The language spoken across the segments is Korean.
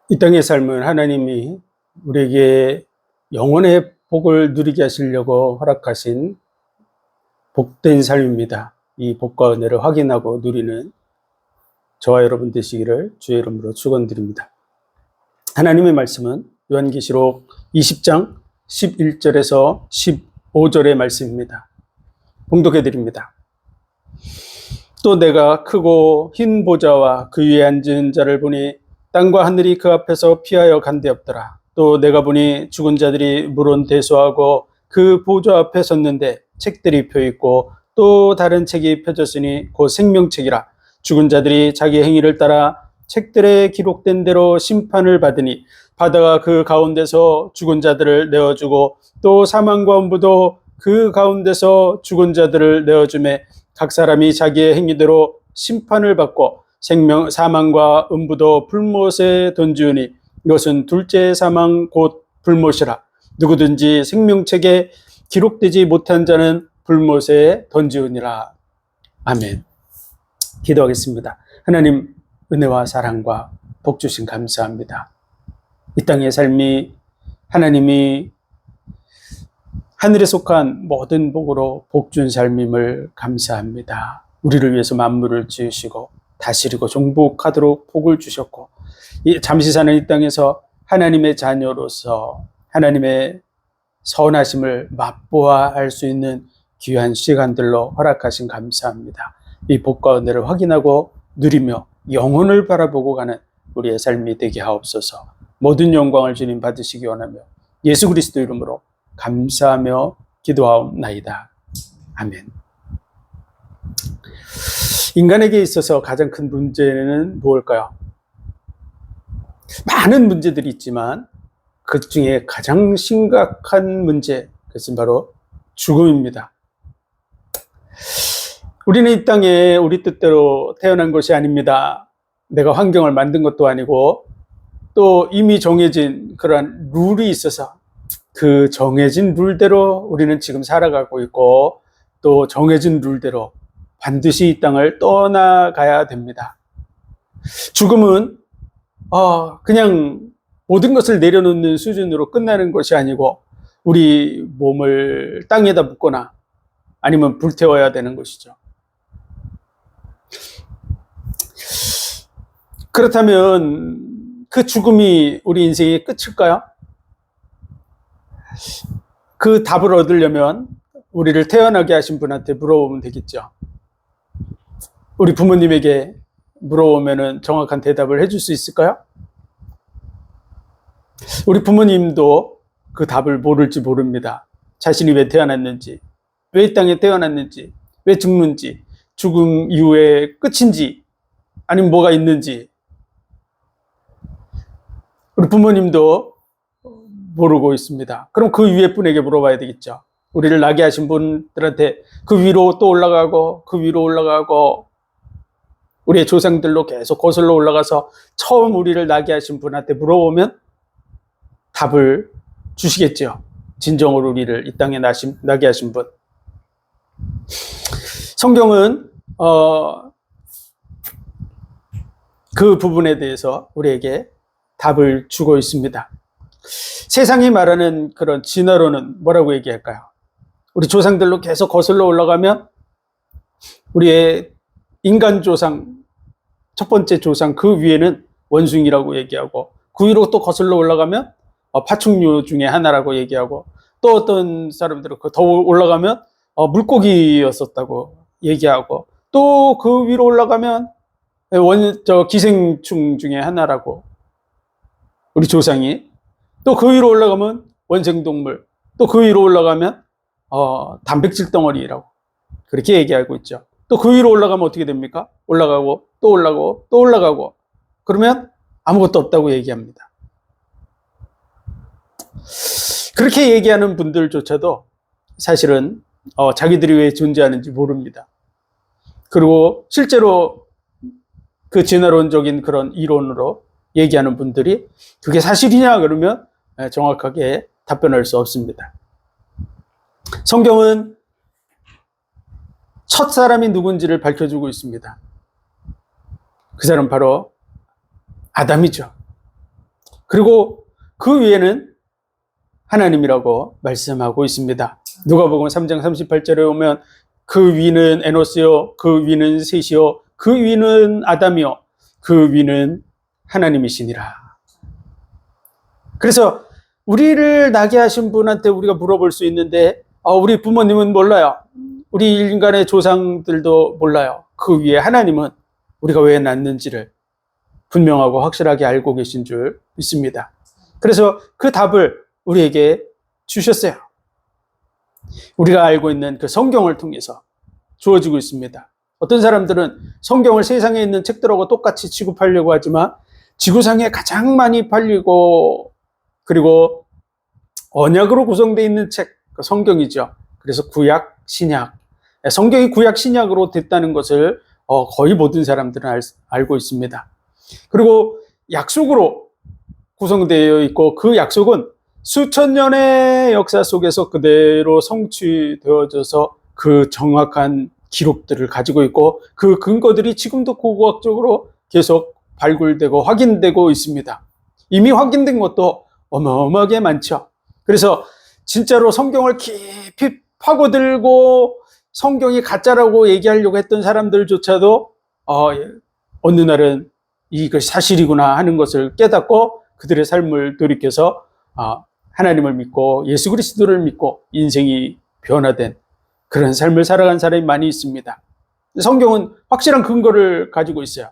이 땅의 삶은 하나님이 우리에게 영원의 복을 누리게 하시려고 허락하신 복된 삶입니다. 이 복과 은혜를 확인하고 누리는 저와 여러분 되시기를 주의 이름으로 축원드립니다. 하나님의 말씀은 요한계시록 20장 11절에서 15절의 말씀입니다. 봉독해 드립니다. 또 내가 크고 흰 보좌와 그 위에 앉은 자를 보니 땅과 하늘이 그 앞에서 피하여 간데없더라. 또 내가 보니 죽은 자들이 물은 대소하고 그 보좌 앞에 섰는데 책들이 펴있고 또 다른 책이 펴졌으니 곧 생명책이라. 죽은 자들이 자기 행위를 따라 책들에 기록된 대로 심판을 받으니 바다가 그 가운데서 죽은 자들을 내어주고 또 사망과 음부도 그 가운데서 죽은 자들을 내어주매 각 사람이 자기의 행위대로 심판을 받고 사망과 음부도 불못에 던지우니 이것은 둘째 사망 곧 불못이라. 누구든지 생명책에 기록되지 못한 자는 불못에 던지우니라. 아멘. 기도하겠습니다. 하나님, 은혜와 사랑과 복 주신 감사합니다. 이 땅의 삶이 하나님이 하늘에 속한 모든 복으로 복준 삶임을 감사합니다. 우리를 위해서 만물을 지으시고 다스리고 종복하도록 복을 주셨고, 잠시 사는 이 땅에서 하나님의 자녀로서 하나님의 선하심을 맛보아 할 수 있는 귀한 시간들로 허락하신 감사합니다. 이 복과 은혜를 확인하고 누리며 영혼을 바라보고 가는 우리의 삶이 되게 하옵소서. 모든 영광을 주님 받으시기 원하며 예수 그리스도 이름으로 감사하며 기도하옵나이다. 아멘. 인간에게 있어서 가장 큰 문제는 무엇일까요? 많은 문제들이 있지만 그 중에 가장 심각한 문제, 그것은 바로 죽음입니다. 우리는 이 땅에 우리 뜻대로 태어난 것이 아닙니다. 내가 환경을 만든 것도 아니고 또 이미 정해진 그러한 룰이 있어서 그 정해진 룰대로 우리는 지금 살아가고 있고 또 정해진 룰대로 반드시 이 땅을 떠나가야 됩니다. 죽음은 그냥 모든 것을 내려놓는 수준으로 끝나는 것이 아니고 우리 몸을 땅에다 묻거나 아니면 불태워야 되는 것이죠. 그렇다면 그 죽음이 우리 인생의 끝일까요? 그 답을 얻으려면 우리를 태어나게 하신 분한테 물어보면 되겠죠. 우리 부모님에게 물어보면 정확한 대답을 해줄 수 있을까요? 우리 부모님도 그 답을 모를지 모릅니다. 자신이 왜 태어났는지, 왜 이 땅에 태어났는지, 왜 죽는지, 죽음 이후에 끝인지, 아니면 뭐가 있는지. 우리 부모님도 모르고 있습니다. 그럼 그 위에 분에게 물어봐야 되겠죠. 우리를 나게 하신 분들한테 그 위로 또 올라가고 그 위로 올라가고 우리의 조상들로 계속 거슬러 올라가서 처음 우리를 나게 하신 분한테 물어보면 답을 주시겠죠. 진정으로 우리를 이 땅에 나게 하신 분. 성경은 그 부분에 대해서 우리에게 답을 주고 있습니다. 세상이 말하는 그런 진화론은 뭐라고 얘기할까요? 우리 조상들로 계속 거슬러 올라가면 우리의 인간 조상, 첫 번째 조상 그 위에는 원숭이라고 얘기하고 그 위로 또 거슬러 올라가면 파충류 중에 하나라고 얘기하고 또 어떤 사람들은 더 올라가면 물고기였었다고 얘기하고 또 그 위로 올라가면 기생충 중에 하나라고 우리 조상이 또 그 위로 올라가면 원생동물 또 그 위로 올라가면 단백질 덩어리라고 그렇게 얘기하고 있죠. 또 그 위로 올라가면 어떻게 됩니까? 올라가고 또 올라가고 또 올라가고 그러면 아무것도 없다고 얘기합니다. 그렇게 얘기하는 분들조차도 사실은 자기들이 왜 존재하는지 모릅니다. 그리고 실제로 그 진화론적인 그런 이론으로 얘기하는 분들이 그게 사실이냐 그러면 정확하게 답변할 수 없습니다. 성경은 첫 사람이 누군지를 밝혀주고 있습니다. 그 사람 바로 아담이죠. 그리고 그 위에는 하나님이라고 말씀하고 있습니다. 누가복음 3장 38절에 오면 그 위는 에노스요, 그 위는 셋이요, 그 위는 아담이요, 그 위는 하나님이시니라. 그래서 우리를 나게 하신 분한테 우리가 물어볼 수 있는데 우리 부모님은 몰라요. 우리 인간의 조상들도 몰라요. 그 위에 하나님은 우리가 왜 낳는지를 분명하고 확실하게 알고 계신 줄 믿습니다. 그래서 그 답을 우리에게 주셨어요. 우리가 알고 있는 그 성경을 통해서 주어지고 있습니다. 어떤 사람들은 성경을 세상에 있는 책들하고 똑같이 취급하려고 하지만 지구상에 가장 많이 팔리고 그리고 언약으로 구성되어 있는 책, 성경이죠. 그래서 구약, 신약. 성경이 구약, 신약으로 됐다는 것을 거의 모든 사람들은 알고 있습니다. 그리고 약속으로 구성되어 있고 그 약속은 수천 년의 역사 속에서 그대로 성취되어져서 그 정확한 기록들을 가지고 있고 그 근거들이 지금도 고고학적으로 계속 발굴되고 확인되고 있습니다. 이미 확인된 것도 어마어마하게 많죠. 그래서 진짜로 성경을 깊이 파고들고 성경이 가짜라고 얘기하려고 했던 사람들조차도 어느 날은 이것이 사실이구나 하는 것을 깨닫고 그들의 삶을 돌이켜서 하나님을 믿고 예수 그리스도를 믿고 인생이 변화된 그런 삶을 살아간 사람이 많이 있습니다. 성경은 확실한 근거를 가지고 있어요.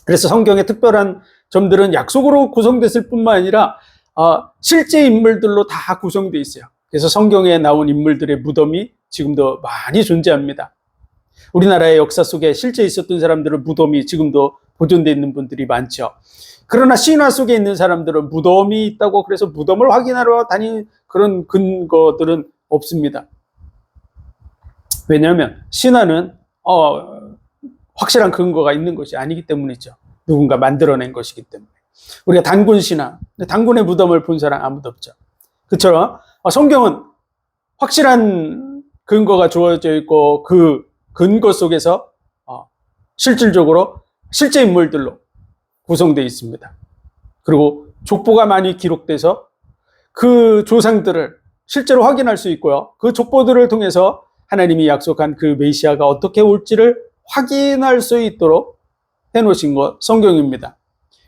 그래서 성경의 특별한 점들은 약속으로 구성됐을 뿐만 아니라 실제 인물들로 다 구성되어 있어요. 그래서 성경에 나온 인물들의 무덤이 지금도 많이 존재합니다. 우리나라의 역사 속에 실제 있었던 사람들은 무덤이 지금도 보존되어 있는 분들이 많죠. 그러나 신화 속에 있는 사람들은 무덤이 있다고 그래서 무덤을 확인하러 다니는 그런 근거들은 없습니다. 왜냐하면 신화는 확실한 근거가 있는 것이 아니기 때문이죠. 누군가 만들어낸 것이기 때문에. 우리가 단군 신화, 단군의 무덤을 본 사람 아무도 없죠. 그처럼 성경은 확실한 근거가 주어져 있고 그 근거 속에서 실질적으로 실제 인물들로 구성되어 있습니다. 그리고 족보가 많이 기록돼서 그 조상들을 실제로 확인할 수 있고요. 그 족보들을 통해서 하나님이 약속한 그 메시아가 어떻게 올지를 확인할 수 있도록 해놓으신 것 성경입니다.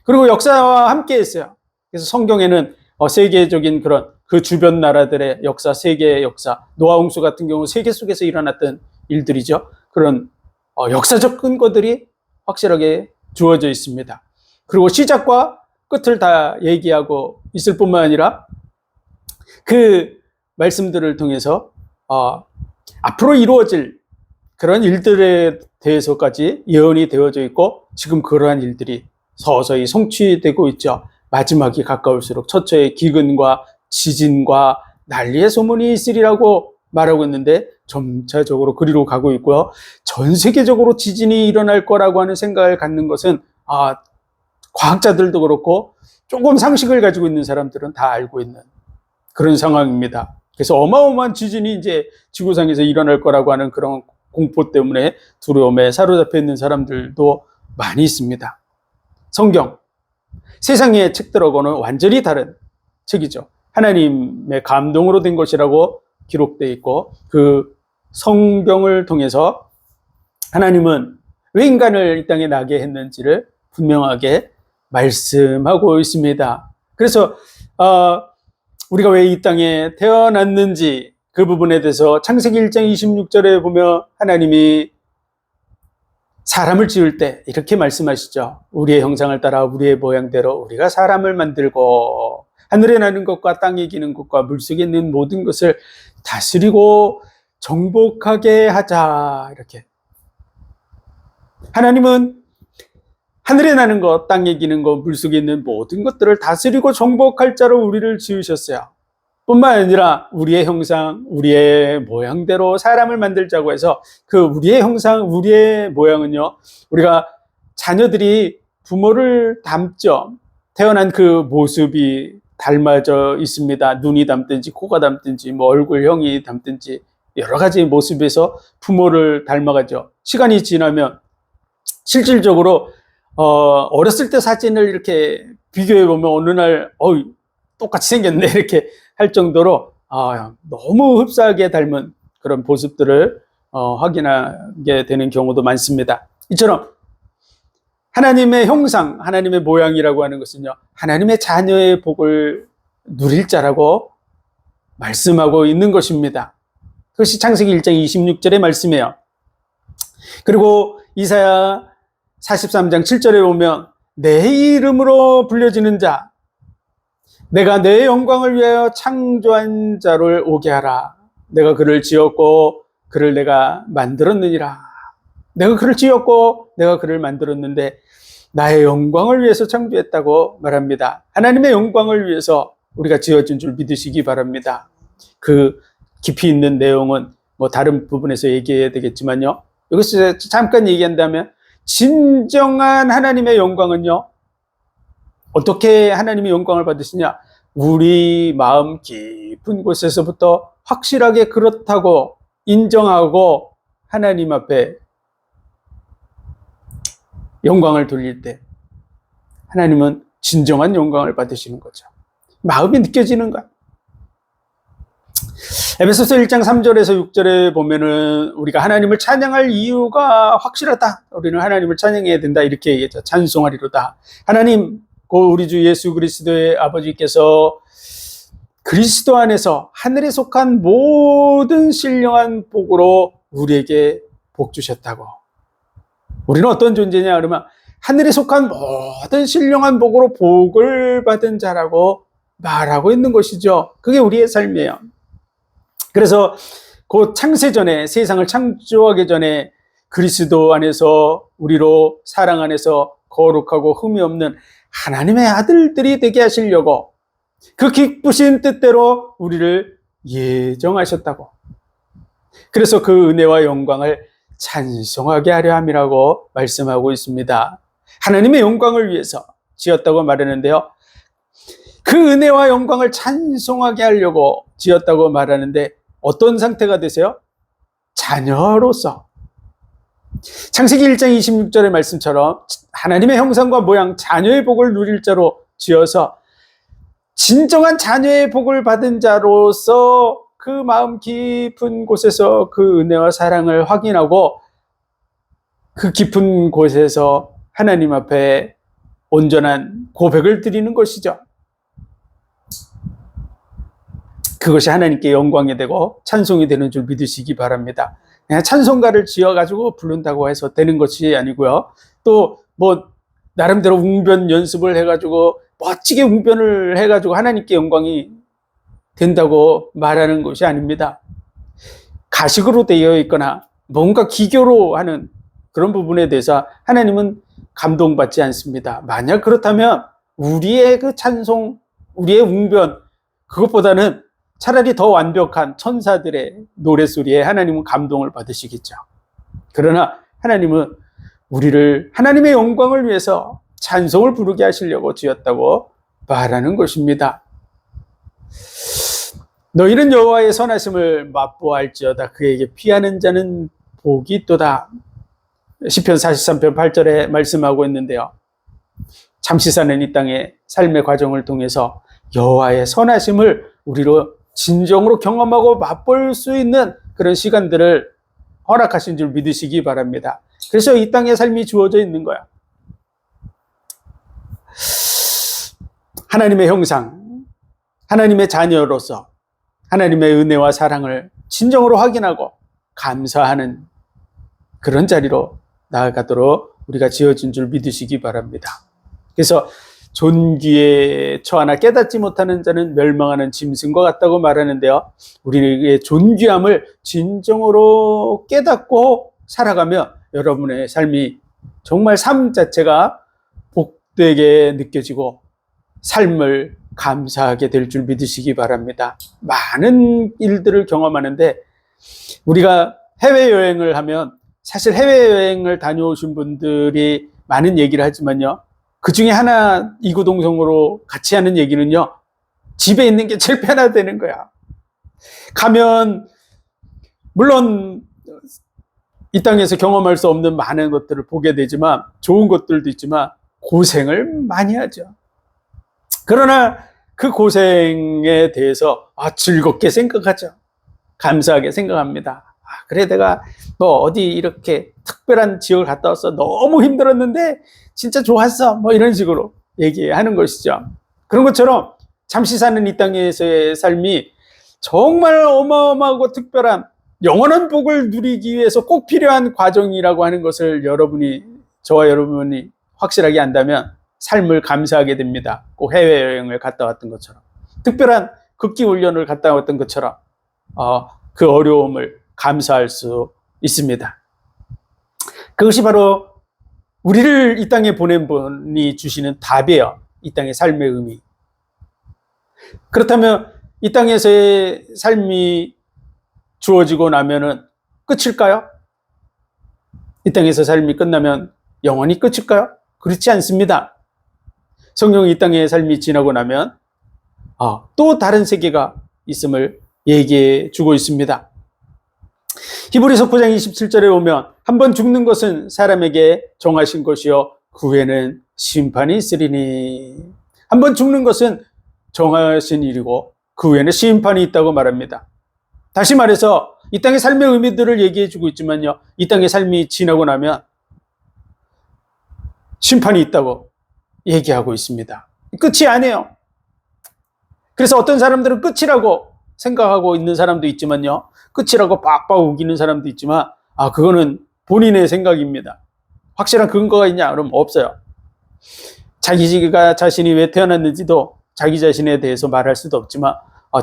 그리고 역사와 함께 했어요. 그래서 성경에는 세계적인 그런 그 주변 나라들의 역사, 세계의 역사, 노아 홍수 같은 경우 세계 속에서 일어났던 일들이죠. 그런 역사적 근거들이 확실하게 주어져 있습니다. 그리고 시작과 끝을 다 얘기하고 있을 뿐만 아니라 그 말씀들을 통해서 앞으로 이루어질 그런 일들에 대해서까지 예언이 되어져 있고 지금 그러한 일들이 서서히 성취되고 있죠. 마지막이 가까울수록 처처의 기근과 지진과 난리의 소문이 있으리라고 말하고 있는데 점차적으로 그리로 가고 있고요. 전 세계적으로 지진이 일어날 거라고 하는 생각을 갖는 것은 과학자들도 그렇고 조금 상식을 가지고 있는 사람들은 다 알고 있는 그런 상황입니다. 그래서 어마어마한 지진이 이제 지구상에서 일어날 거라고 하는 그런 공포 때문에 두려움에 사로잡혀 있는 사람들도 많이 있습니다. 성경, 세상의 책들하고는 완전히 다른 책이죠. 하나님의 감동으로 된 것이라고 기록되어 있고 그 성경을 통해서 하나님은 왜 인간을 이 땅에 나게 했는지를 분명하게 말씀하고 있습니다. 그래서 우리가 왜 이 땅에 태어났는지 그 부분에 대해서 창세기 1장 26절에 보면 하나님이 사람을 지을 때 이렇게 말씀하시죠. 우리의 형상을 따라 우리의 모양대로 우리가 사람을 만들고 하늘에 나는 것과 땅에 기는 것과 물속에 있는 모든 것을 다스리고 정복하게 하자. 이렇게. 하나님은 하늘에 나는 것, 땅에 기는 것, 물속에 있는 모든 것들을 다스리고 정복할 자로 우리를 지으셨어요. 뿐만 아니라 우리의 형상, 우리의 모양대로 사람을 만들자고 해서 그 우리의 형상, 우리의 모양은요, 우리가 자녀들이 부모를 닮죠. 태어난 그 모습이 닮아져 있습니다. 눈이 닮든지 코가 닮든지 뭐 얼굴형이 닮든지 여러 가지 모습에서 부모를 닮아가죠. 시간이 지나면 실질적으로 어렸을 때 사진을 이렇게 비교해보면 어느 날, 똑같이 생겼네. 이렇게 할 정도로, 너무 흡사하게 닮은 그런 모습들을 확인하게 되는 경우도 많습니다. 이처럼 하나님의 형상, 하나님의 모양이라고 하는 것은요, 하나님의 자녀의 복을 누릴 자라고 말씀하고 있는 것입니다. 그것이 창세기 1장 26절의 말씀이에요. 그리고 이사야 43장 7절에 보면 내 이름으로 불려지는 자, 내가 내 영광을 위하여 창조한 자를 오게 하라. 내가 그를 지었고 그를 내가 만들었느니라. 내가 그를 지었고 내가 그를 만들었는데 나의 영광을 위해서 창조했다고 말합니다. 하나님의 영광을 위해서 우리가 지어진 줄 믿으시기 바랍니다. 그 깊이 있는 내용은 뭐 다른 부분에서 얘기해야 되겠지만요. 여기서 잠깐 얘기한다면 진정한 하나님의 영광은요, 어떻게 하나님의 영광을 받으시냐? 우리 마음 깊은 곳에서부터 확실하게 그렇다고 인정하고 하나님 앞에 영광을 돌릴 때 하나님은 진정한 영광을 받으시는 거죠. 마음이 느껴지는 거야. 에베소서 1장 3절에서 6절에 보면은 우리가 하나님을 찬양할 이유가 확실하다. 우리는 하나님을 찬양해야 된다. 이렇게 얘기했죠. 찬송하리로다. 하나님, 우리 주 예수 그리스도의 아버지께서 그리스도 안에서 하늘에 속한 모든 신령한 복으로 우리에게 복 주셨다고. 우리는 어떤 존재냐 그러면 하늘에 속한 모든 신령한 복으로 복을 받은 자라고 말하고 있는 것이죠. 그게 우리의 삶이에요. 그래서 그 창세전에, 세상을 창조하기 전에 그리스도 안에서 우리로 사랑 안에서 거룩하고 흠이 없는 하나님의 아들들이 되게 하시려고 그 기쁘신 뜻대로 우리를 예정하셨다고. 그래서 그 은혜와 영광을 찬송하게 하려 함이라고 말씀하고 있습니다. 하나님의 영광을 위해서 지었다고 말하는데요. 그 은혜와 영광을 찬송하게 하려고 지었다고 말하는데 어떤 상태가 되세요? 자녀로서. 창세기 1장 26절의 말씀처럼 하나님의 형상과 모양, 자녀의 복을 누릴 자로 지어서 진정한 자녀의 복을 받은 자로서 그 마음 깊은 곳에서 그 은혜와 사랑을 확인하고 그 깊은 곳에서 하나님 앞에 온전한 고백을 드리는 것이죠. 그것이 하나님께 영광이 되고 찬송이 되는 줄 믿으시기 바랍니다. 그냥 찬송가를 지어가지고 부른다고 해서 되는 것이 아니고요. 또 뭐 나름대로 웅변 연습을 해가지고 멋지게 웅변을 해가지고 하나님께 영광이 된다고 말하는 것이 아닙니다. 가식으로 되어 있거나 뭔가 기교로 하는 그런 부분에 대해서 하나님은 감동받지 않습니다. 만약 그렇다면 우리의 그 찬송, 우리의 웅변, 그것보다는 차라리 더 완벽한 천사들의 노랫소리에 하나님은 감동을 받으시겠죠. 그러나 하나님은 우리를 하나님의 영광을 위해서 찬송을 부르게 하시려고 지었다고 말하는 것입니다. 너희는 여호와의 선하심을 맛보아할지어다. 그에게 피하는 자는 복이 있도다. 시편 43편 8절에 말씀하고 있는데요. 잠시 사는 이 땅의 삶의 과정을 통해서 여호와의 선하심을 우리로 진정으로 경험하고 맛볼 수 있는 그런 시간들을 허락하신 줄 믿으시기 바랍니다. 그래서 이 땅의 삶이 주어져 있는 거야. 하나님의 형상, 하나님의 자녀로서 하나님의 은혜와 사랑을 진정으로 확인하고 감사하는 그런 자리로 나아가도록 우리가 지어진 줄 믿으시기 바랍니다. 그래서 존귀에 처하나 깨닫지 못하는 자는 멸망하는 짐승과 같다고 말하는데요. 우리의 존귀함을 진정으로 깨닫고 살아가며 여러분의 삶이 정말 삶 자체가 복되게 느껴지고 삶을 감사하게 될 줄 믿으시기 바랍니다. 많은 일들을 경험하는데 우리가 해외여행을 하면 사실 해외여행을 다녀오신 분들이 많은 얘기를 하지만요. 그 중에 하나 이구동성으로 같이 하는 얘기는요. 집에 있는 게 제일 편하다는 거야. 가면 물론 이 땅에서 경험할 수 없는 많은 것들을 보게 되지만 좋은 것들도 있지만 고생을 많이 하죠. 그러나 그 고생에 대해서 즐겁게 생각하죠. 감사하게 생각합니다. 그래 내가 뭐 어디 이렇게 특별한 지역을 갔다 왔어. 너무 힘들었는데 진짜 좋았어. 뭐 이런 식으로 얘기하는 것이죠. 그런 것처럼 잠시 사는 이 땅에서의 삶이 정말 어마어마하고 특별한 영원한 복을 누리기 위해서 꼭 필요한 과정이라고 하는 것을 저와 여러분이 확실하게 안다면 삶을 감사하게 됩니다. 꼭 해외여행을 갔다 왔던 것처럼, 특별한 극기 훈련을 갔다 왔던 것처럼 그 어려움을 감사할 수 있습니다. 그것이 바로 우리를 이 땅에 보낸 분이 주시는 답이에요. 이 땅의 삶의 의미. 그렇다면 이 땅에서의 삶이 주어지고 나면은 끝일까요? 이 땅에서 삶이 끝나면 영원히 끝일까요? 그렇지 않습니다. 성경이 이 땅의 삶이 지나고 나면 또 다른 세계가 있음을 얘기해 주고 있습니다. 히브리서 9장 27절에 보면 한 번 죽는 것은 사람에게 정하신 것이요 그 후에는 심판이 있으리니. 한 번 죽는 것은 정하신 일이고 그 후에는 심판이 있다고 말합니다. 다시 말해서 이 땅의 삶의 의미들을 얘기해 주고 있지만요, 이 땅의 삶이 지나고 나면 심판이 있다고 얘기하고 있습니다. 끝이 아니에요. 그래서 어떤 사람들은 끝이라고 생각하고 있는 사람도 있지만요, 끝이라고 빡빡 우기는 사람도 있지만 그거는 본인의 생각입니다. 확실한 근거가 있냐? 그럼 없어요. 자기가 자신이 왜 태어났는지도 자기 자신에 대해서 말할 수도 없지만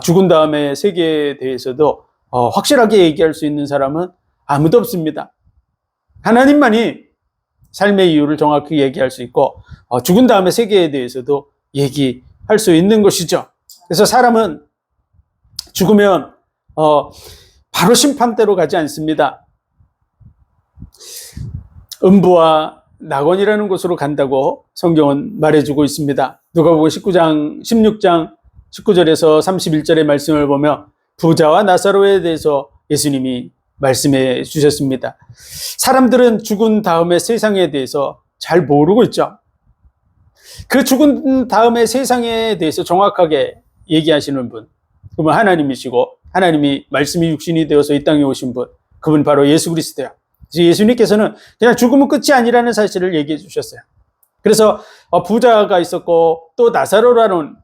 죽은 다음에 세계에 대해서도 확실하게 얘기할 수 있는 사람은 아무도 없습니다. 하나님만이 삶의 이유를 정확히 얘기할 수 있고 죽은 다음에 세계에 대해서도 얘기할 수 있는 것이죠. 그래서 사람은 죽으면 바로 심판대로 가지 않습니다. 음부와 낙원이라는 곳으로 간다고 성경은 말해주고 있습니다. 누가복음 16장 19절에서 31절의 말씀을 보면 부자와 나사로에 대해서 예수님이 말씀해 주셨습니다. 사람들은 죽은 다음에 세상에 대해서 잘 모르고 있죠. 그 죽은 다음에 세상에 대해서 정확하게 얘기하시는 분, 그분 하나님이시고 하나님이 말씀이 육신이 되어서 이 땅에 오신 분, 그분 바로 예수 그리스도예요. 예수님께서는 그냥 죽으면 끝이 아니라는 사실을 얘기해 주셨어요. 그래서 부자가 있었고 또 나사로라는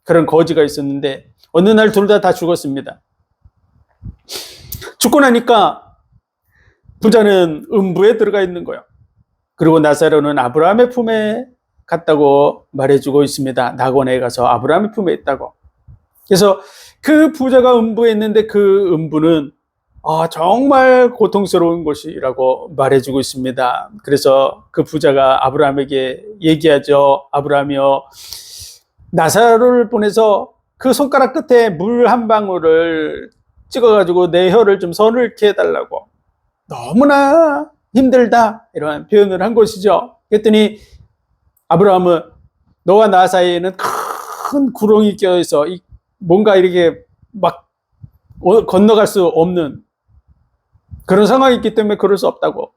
그런 거지가 있었는데 어느 날 둘 다 죽었습니다. 죽고 나니까 부자는 음부에 들어가 있는 거예요. 그리고 나사로는 아브라함의 품에 갔다고 말해주고 있습니다. 낙원에 가서 아브라함의 품에 있다고. 그래서 그 부자가 음부에 있는데 그 음부는 정말 고통스러운 곳이라고 말해주고 있습니다. 그래서 그 부자가 아브라함에게 얘기하죠. 아브라함이여, 나사로를 보내서 그 손가락 끝에 물 한 방울을 찍어가지고 내 혀를 좀 서늘케 해달라고. 너무나 힘들다, 이런 표현을 한 것이죠. 그랬더니 아브라함은 너와 나 사이에는 큰 구렁이 껴있어 뭔가 이렇게 막 건너갈 수 없는 그런 상황이 있기 때문에 그럴 수 없다고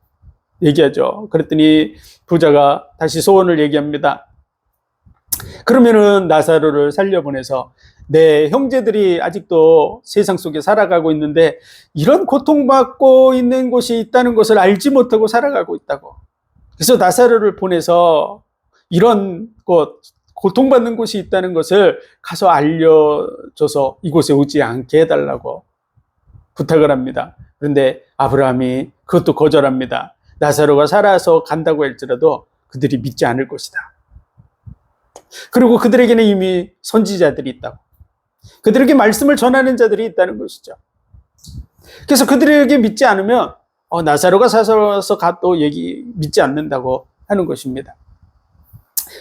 얘기하죠. 그랬더니 부자가 다시 소원을 얘기합니다. 그러면은 나사로를 살려보내서 내 형제들이 아직도 세상 속에 살아가고 있는데 이런 고통받고 있는 곳이 있다는 것을 알지 못하고 살아가고 있다고. 그래서 나사로를 보내서 이런 곳, 고통받는 곳이 있다는 것을 가서 알려줘서 이곳에 오지 않게 해달라고 부탁을 합니다. 그런데 아브라함이 그것도 거절합니다. 나사로가 살아서 간다고 할지라도 그들이 믿지 않을 것이다. 그리고 그들에게는 이미 선지자들이 있다고. 그들에게 말씀을 전하는 자들이 있다는 것이죠. 그래서 그들에게 믿지 않으면 나사로가 살아서 가도 믿지 않는다고 하는 것입니다.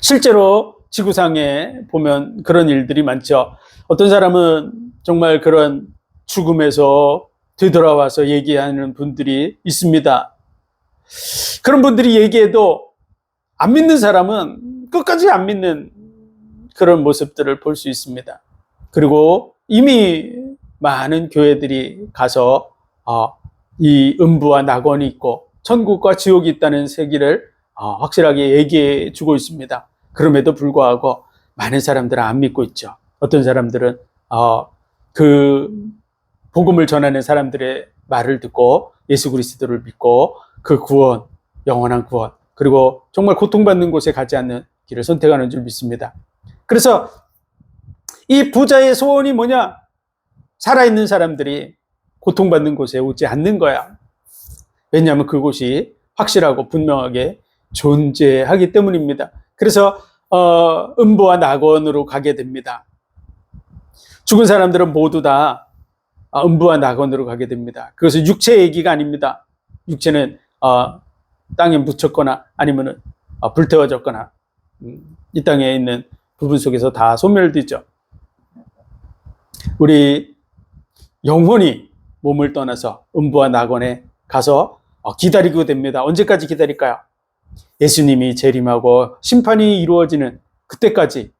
실제로 지구상에 보면 그런 일들이 많죠. 어떤 사람은 정말 그런 죽음에서 되돌아와서 얘기하는 분들이 있습니다. 그런 분들이 얘기해도 안 믿는 사람은 끝까지 안 믿는 그런 모습들을 볼 수 있습니다. 그리고 이미 많은 교회들이 가서 이 음부와 낙원이 있고 천국과 지옥이 있다는 세계를 확실하게 얘기해 주고 있습니다. 그럼에도 불구하고 많은 사람들은 안 믿고 있죠. 어떤 사람들은 그 복음을 전하는 사람들의 말을 듣고 예수 그리스도를 믿고 그 구원, 영원한 구원, 그리고 정말 고통받는 곳에 가지 않는 길을 선택하는 줄 믿습니다. 그래서 이 부자의 소원이 뭐냐? 살아있는 사람들이 고통받는 곳에 오지 않는 거야. 왜냐하면 그곳이 확실하고 분명하게 존재하기 때문입니다. 그래서 음부와 낙원으로 가게 됩니다. 죽은 사람들은 모두 다 음부와 낙원으로 가게 됩니다. 그것은 육체 얘기가 아닙니다. 육체는 땅에 묻혔거나 아니면 불태워졌거나 이 땅에 있는 부분 속에서 다 소멸되죠. 우리 영혼이 몸을 떠나서 음부와 낙원에 가서 기다리고 됩니다. 언제까지 기다릴까요? 예수님이 재림하고 심판이 이루어지는 그때까지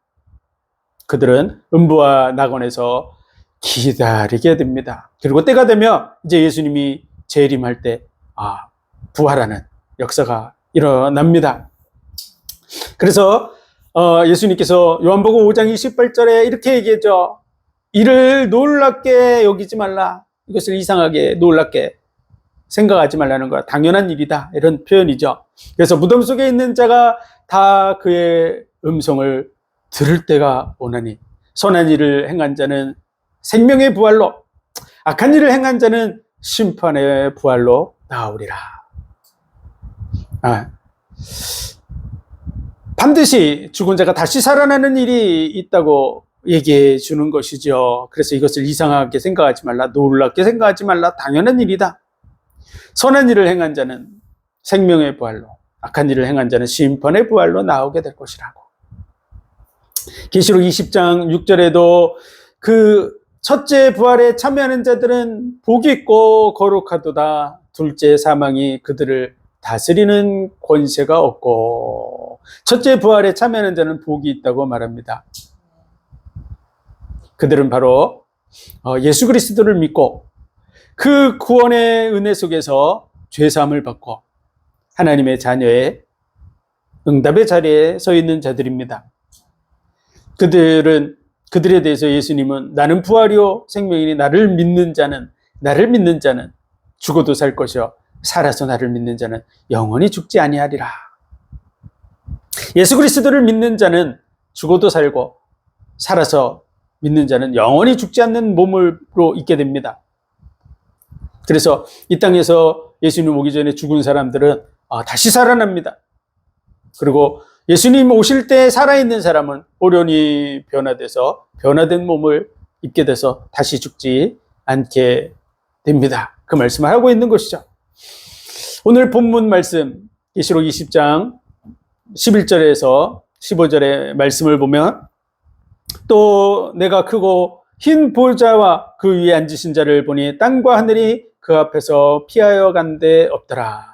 그들은 음부와 낙원에서 기다리게 됩니다. 그리고 때가 되면 이제 예수님이 재림할 때 부활하는 역사가 일어납니다. 그래서 예수님께서 요한복음 5장 28절에 이렇게 얘기했죠. 이를 놀랍게 여기지 말라. 이것을 이상하게 놀랍게 생각하지 말라는 거야. 당연한 일이다. 이런 표현이죠. 그래서 무덤 속에 있는 자가 다 그의 음성을 들을 때가 오나니 선한 일을 행한 자는 생명의 부활로, 악한 일을 행한 자는 심판의 부활로 나오리라. 반드시 죽은 자가 다시 살아나는 일이 있다고 얘기해 주는 것이죠. 그래서 이것을 이상하게 생각하지 말라, 놀랍게 생각하지 말라, 당연한 일이다. 선한 일을 행한 자는 생명의 부활로, 악한 일을 행한 자는 심판의 부활로 나오게 될 것이라고. 계시록 20장 6절에도 그 첫째 부활에 참여하는 자들은 복이 있고 거룩하도다. 둘째 사망이 그들을 다스리는 권세가 없고. 첫째 부활에 참여하는 자는 복이 있다고 말합니다. 그들은 바로 예수 그리스도를 믿고 그 구원의 은혜 속에서 죄사함을 받고 하나님의 자녀의 응답의 자리에 서 있는 자들입니다. 그들에 대해서 예수님은 나는 부활이요 생명이니 나를 믿는 자는 죽어도 살 것이요 살아서 나를 믿는 자는 영원히 죽지 아니하리라. 예수 그리스도를 믿는 자는 죽어도 살고 살아서 믿는 자는 영원히 죽지 않는 몸으로 있게 됩니다. 그래서 이 땅에서 예수님 오기 전에 죽은 사람들은 다시 살아납니다. 그리고 예수님 오실 때 살아있는 사람은 오련히 변화돼서 변화된 몸을 입게 돼서 다시 죽지 않게 됩니다. 그 말씀을 하고 있는 것이죠. 오늘 본문 말씀 계시록 20장 11절에서 15절의 말씀을 보면 또 내가 크고 흰 보좌와 그 위에 앉으신 자를 보니 땅과 하늘이 그 앞에서 피하여 간 데 없더라.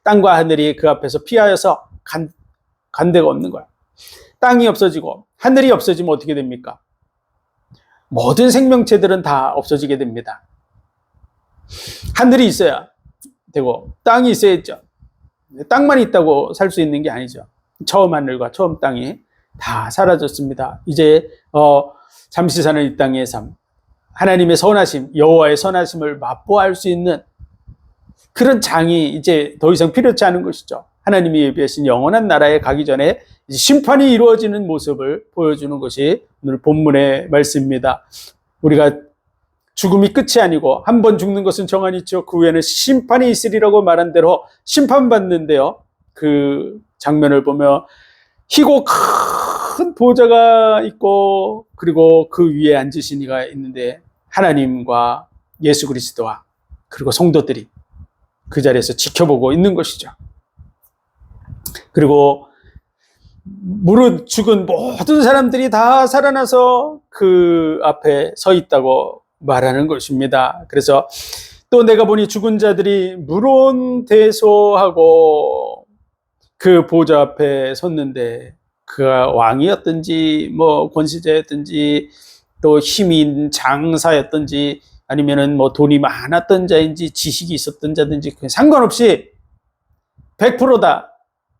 땅과 하늘이 그 앞에서 피하여서 간 데가 없는 거야. 땅이 없어지고 하늘이 없어지면 어떻게 됩니까? 모든 생명체들은 다 없어지게 됩니다. 하늘이 있어야 되고 땅이 있어야죠. 땅만 있다고 살 수 있는 게 아니죠. 처음 하늘과 처음 땅이 다 사라졌습니다. 이제 잠시 사는 이 땅의 삶, 하나님의 선하심, 여호와의 선하심을 맛보할 수 있는 그런 장이 이제 더 이상 필요치 않은 것이죠. 하나님이 예비하신 영원한 나라에 가기 전에 이제 심판이 이루어지는 모습을 보여주는 것이 오늘 본문의 말씀입니다. 우리가 죽음이 끝이 아니고 한 번 죽는 것은 정한이 있죠. 그 후에는 심판이 있으리라고 말한 대로 심판받는데요. 그 장면을 보며 희고 큰 보좌가 있고 그리고 그 위에 앉으신 이가 있는데 하나님과 예수 그리스도와 그리고 성도들이 그 자리에서 지켜보고 있는 것이죠. 그리고 무릇 죽은 모든 사람들이 다 살아나서 그 앞에 서 있다고 말하는 것입니다. 그래서 또 내가 보니 죽은 자들이 물론 대소하고 그 보좌 앞에 섰는데 그가 왕이었든지 뭐 권세자였든지 또 힘인 장사였든지 아니면은 뭐 돈이 많았던 자인지 지식이 있었던 자든지 상관없이 100%다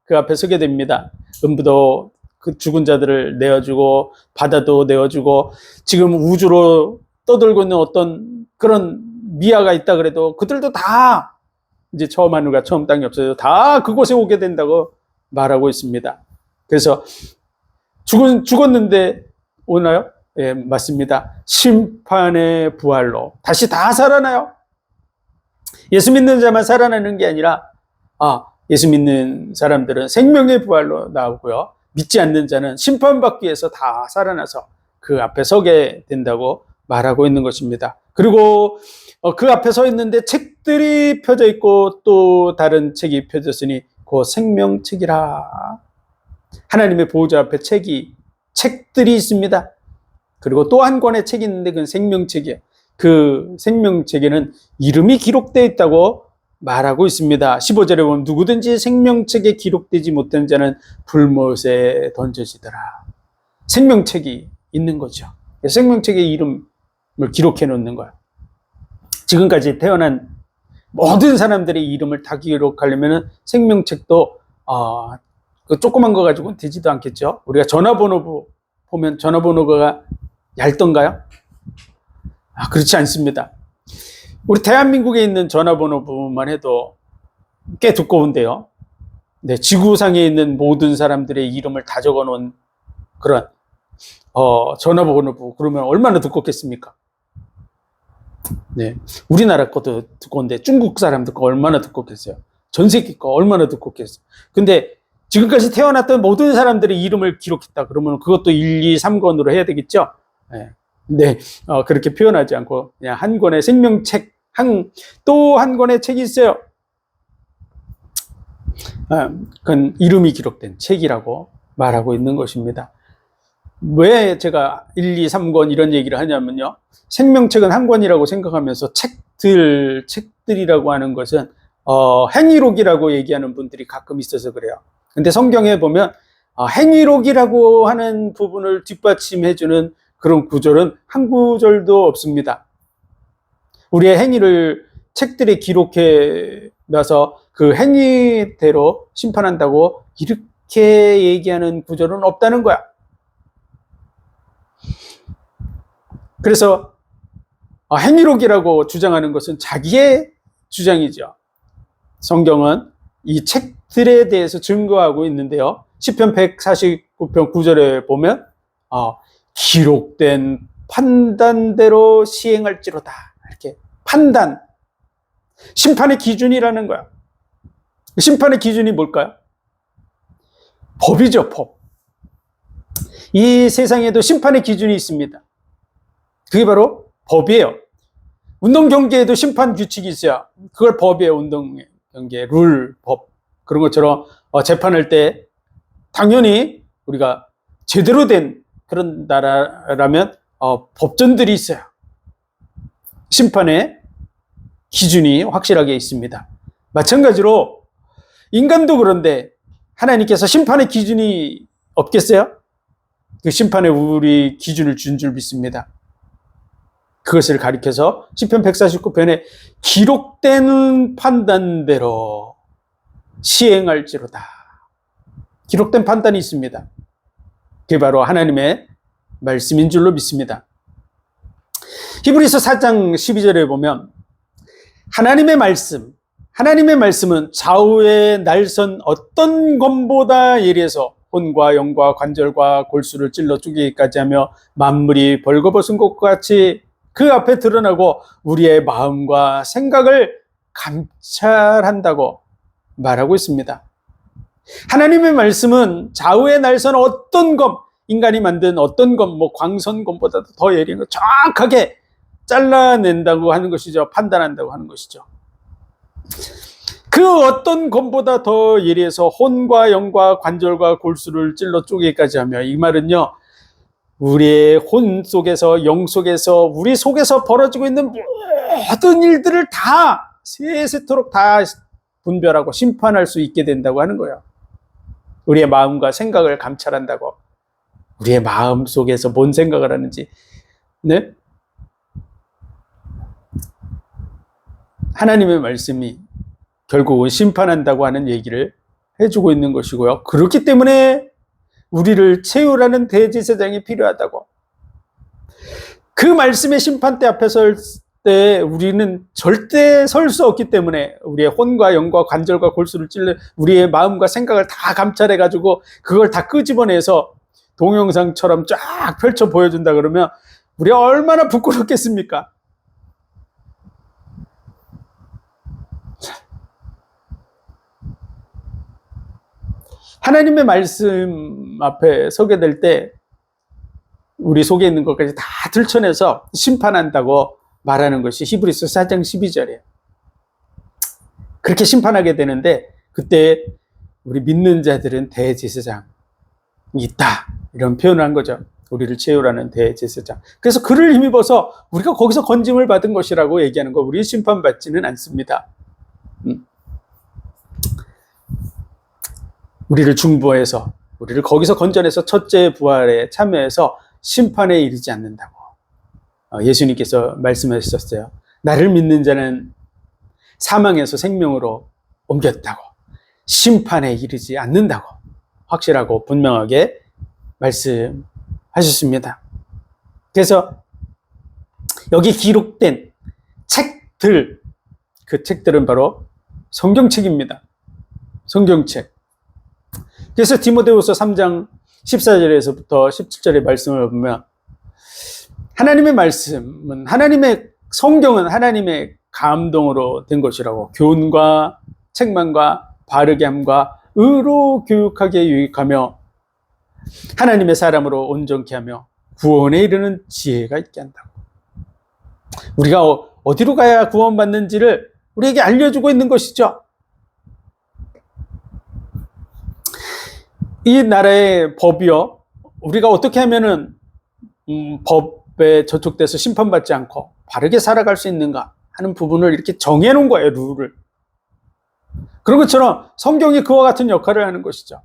그 앞에 서게 됩니다. 음부도 그 죽은 자들을 내어주고 바다도 내어주고 지금 우주로 떠돌고 있는 어떤 그런 미아가 있다 그래도 그들도 다 이제 처음 하늘과 처음 땅이 없어져 다 그곳에 오게 된다고 말하고 있습니다. 그래서 죽었는데 오나요? 예, 맞습니다. 심판의 부활로 다시 다 살아나요. 예수 믿는 자만 살아나는 게 아니라 예수 믿는 사람들은 생명의 부활로 나오고요. 믿지 않는 자는 심판받기 위해서 다 살아나서 그 앞에 서게 된다고 말하고 있는 것입니다. 그리고 그 앞에 서 있는데 책들이 펴져 있고 또 다른 책이 펴졌으니 그 생명책이라. 하나님의 보호자 앞에 책들이 있습니다. 그리고 또 한 권의 책이 있는데 그건 생명책이에요. 그 생명책에는 이름이 기록되어 있다고 말하고 있습니다. 15절에 보면 누구든지 생명책에 기록되지 못한 자는 불못에 던져지더라. 생명책이 있는 거죠. 생명책에 이름을 기록해 놓는 거예요. 지금까지 태어난 모든 사람들의 이름을 다 기록하려면 생명책도 그 조그만 거 가지고는 되지도 않겠죠. 우리가 전화번호 보면 전화번호가 얇던가요? 그렇지 않습니다. 우리 대한민국에 있는 전화번호만 해도 꽤 두꺼운데요. 네, 지구상에 있는 모든 사람들의 이름을 다 적어 놓은 그런 전화번호부 그러면 얼마나 두껍겠습니까? 네, 우리나라 것도 두꺼운데 중국 사람들 거 얼마나 두껍겠어요? 전 세계 거 얼마나 두껍겠어요? 근데 지금까지 태어났던 모든 사람들의 이름을 기록했다 그러면 그것도 1, 2, 3권으로 해야 되겠죠? 네. 근데 그렇게 표현하지 않고 그냥 한 권의 생명책, 또 한 권의 책이 있어요. 그건 이름이 기록된 책이라고 말하고 있는 것입니다. 왜 제가 1, 2, 3권 이런 얘기를 하냐면요. 생명책은 한 권이라고 생각하면서 책들이라고 하는 것은 행위록이라고 얘기하는 분들이 가끔 있어서 그래요. 근데 성경에 보면 행위록이라고 하는 부분을 뒷받침해주는 그런 구절은 한 구절도 없습니다. 우리의 행위를 책들에 기록해 놔서 그 행위대로 심판한다고 이렇게 얘기하는 구절은 없다는 거야. 그래서 행위록이라고 주장하는 것은 자기의 주장이죠. 성경은 이 책들에 대해서 증거하고 있는데요. 시편 149편 9절에 보면 기록된 판단대로 시행할지로다. 이렇게 판단. 심판의 기준이라는 거야. 심판의 기준이 뭘까요? 법이죠, 법. 이 세상에도 심판의 기준이 있습니다. 그게 바로 법이에요. 운동 경기에도 심판 규칙이 있어요. 그걸 법이에요. 운동 경기의 룰, 법. 그런 것처럼 재판할 때 당연히 우리가 제대로 된 그런 나라라면 법전들이 있어요. 심판의 기준이 확실하게 있습니다. 마찬가지로 인간도 그런데 하나님께서 심판의 기준이 없겠어요? 그 심판에 우리 기준을 준 줄 믿습니다. 그것을 가리켜서 시편 149편에 기록된 판단대로 시행할지로다. 기록된 판단이 있습니다. 그게 바로 하나님의 말씀인 줄로 믿습니다. 히브리서 4장 12절에 보면 하나님의 말씀은 좌우의 날선 어떤 검보다 예리해서 혼과 영과 관절과 골수를 찔러 쪼개기까지 하며 만물이 벌거벗은 것과 같이 그 앞에 드러나고 우리의 마음과 생각을 감찰한다고 말하고 있습니다. 하나님의 말씀은 좌우의 날선 어떤 검, 인간이 만든 어떤 검, 광선검보다도 더 예리한 거 정확하게 잘라낸다고 하는 것이죠. 판단한다고 하는 것이죠. 그 어떤 검보다 더 예리해서 혼과 영과 관절과 골수를 찔러 쪼개기까지 하며, 이 말은요, 우리의 혼 속에서, 영 속에서, 우리 속에서 벌어지고 있는 모든 일들을 다 세세토록 다 분별하고 심판할 수 있게 된다고 하는 거예요. 우리의 마음과 생각을 감찰한다고. 우리의 마음 속에서 뭔 생각을 하는지. 네? 하나님의 말씀이 결국은 심판한다고 하는 얘기를 해주고 있는 것이고요. 그렇기 때문에 우리를 채우라는 대제사장이 필요하다고. 그 말씀의 심판대 앞에 설 때 우리는 절대 설 수 없기 때문에 우리의 혼과 영과 관절과 골수를 찔러 우리의 마음과 생각을 다 감찰해가지고 그걸 다 끄집어내서 동영상처럼 쫙 펼쳐 보여준다 그러면 우리가 얼마나 부끄럽겠습니까? 하나님의 말씀 앞에 서게 될 때 우리 속에 있는 것까지 다 들춰내서 심판한다고 말하는 것이 히브리서 4장 12절이에요. 그렇게 심판하게 되는데 그때 우리 믿는 자들은 대제사장이 있다. 이런 표현을 한 거죠. 우리를 채우라는 대제사장. 그래서 그를 힘입어서 우리가 거기서 건짐을 받은 것이라고 얘기하는 거. 우리 심판받지는 않습니다. 우리를 중보해서 우리를 거기서 건져내서 첫째 부활에 참여해서 심판에 이르지 않는다고 예수님께서 말씀하셨어요. 나를 믿는 자는 사망에서 생명으로 옮겼다고, 심판에 이르지 않는다고 확실하고 분명하게 말씀하셨습니다. 그래서 여기 기록된 책들, 그 책들은 바로 성경책입니다. 성경책. 그래서 디모데후서 3장 14절에서부터 17절의 말씀을 보면 하나님의 말씀은, 하나님의 성경은 하나님의 감동으로 된 것이라고, 교훈과 책망과 바르게 함과 의로 교육하게 유익하며 하나님의 사람으로 온전케 하며 구원에 이르는 지혜가 있게 한다고. 우리가 어디로 가야 구원받는지를 우리에게 알려주고 있는 것이죠. 이 나라의 법이요, 우리가 어떻게 하면은 법에 저촉돼서 심판받지 않고 바르게 살아갈 수 있는가 하는 부분을 이렇게 정해놓은 거예요, 룰을. 그런 것처럼 성경이 그와 같은 역할을 하는 것이죠.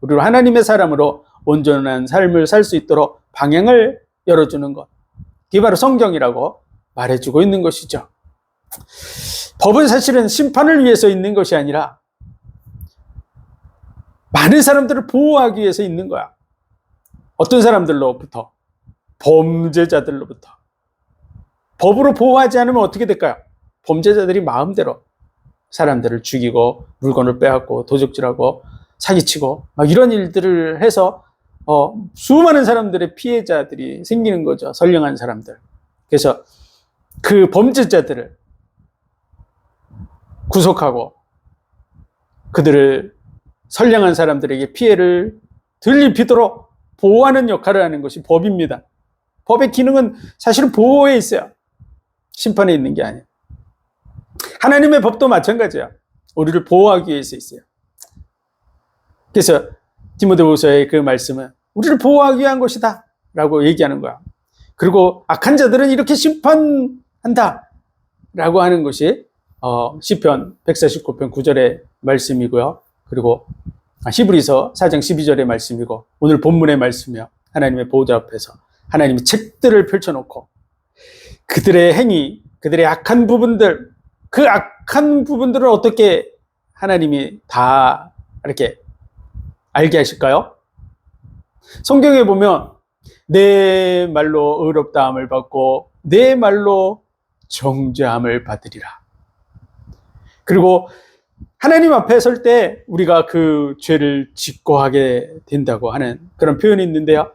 우리를 하나님의 사람으로 온전한 삶을 살 수 있도록 방향을 열어주는 것, 그게 바로 성경이라고 말해주고 있는 것이죠. 법은 사실은 심판을 위해서 있는 것이 아니라 많은 사람들을 보호하기 위해서 있는 거야. 어떤 사람들로부터? 범죄자들로부터. 법으로 보호하지 않으면 어떻게 될까요? 범죄자들이 마음대로 사람들을 죽이고 물건을 빼앗고 도적질하고 사기치고 막 이런 일들을 해서 수많은 사람들의 피해자들이 생기는 거죠. 선량한 사람들. 그래서 그 범죄자들을 구속하고 그들을 선량한 사람들에게 피해를 덜 입히도록 보호하는 역할을 하는 것이 법입니다. 법의 기능은 사실은 보호에 있어요. 심판에 있는 게 아니에요. 하나님의 법도 마찬가지야. 우리를 보호하기 위해서 있어요. 그래서 디모데후서의 그 말씀은 우리를 보호하기 위한 것이다 라고 얘기하는 거야. 그리고 악한 자들은 이렇게 심판한다 라고 하는 것이 시편 149편 9절의 말씀이고요. 그리고 히브리서 4장 12절의 말씀이고, 오늘 본문의 말씀이요, 하나님의 보호자 앞에서 하나님의 책들을 펼쳐놓고 그들의 행위, 그들의 악한 부분들, 그 악한 부분들을 어떻게 하나님이 다 이렇게 알게 하실까요? 성경에 보면 내 말로 의롭다함을 받고 내 말로 정죄함을 받으리라. 그리고 하나님 앞에 설 때 우리가 그 죄를 직고하게 된다고 하는 그런 표현이 있는데요.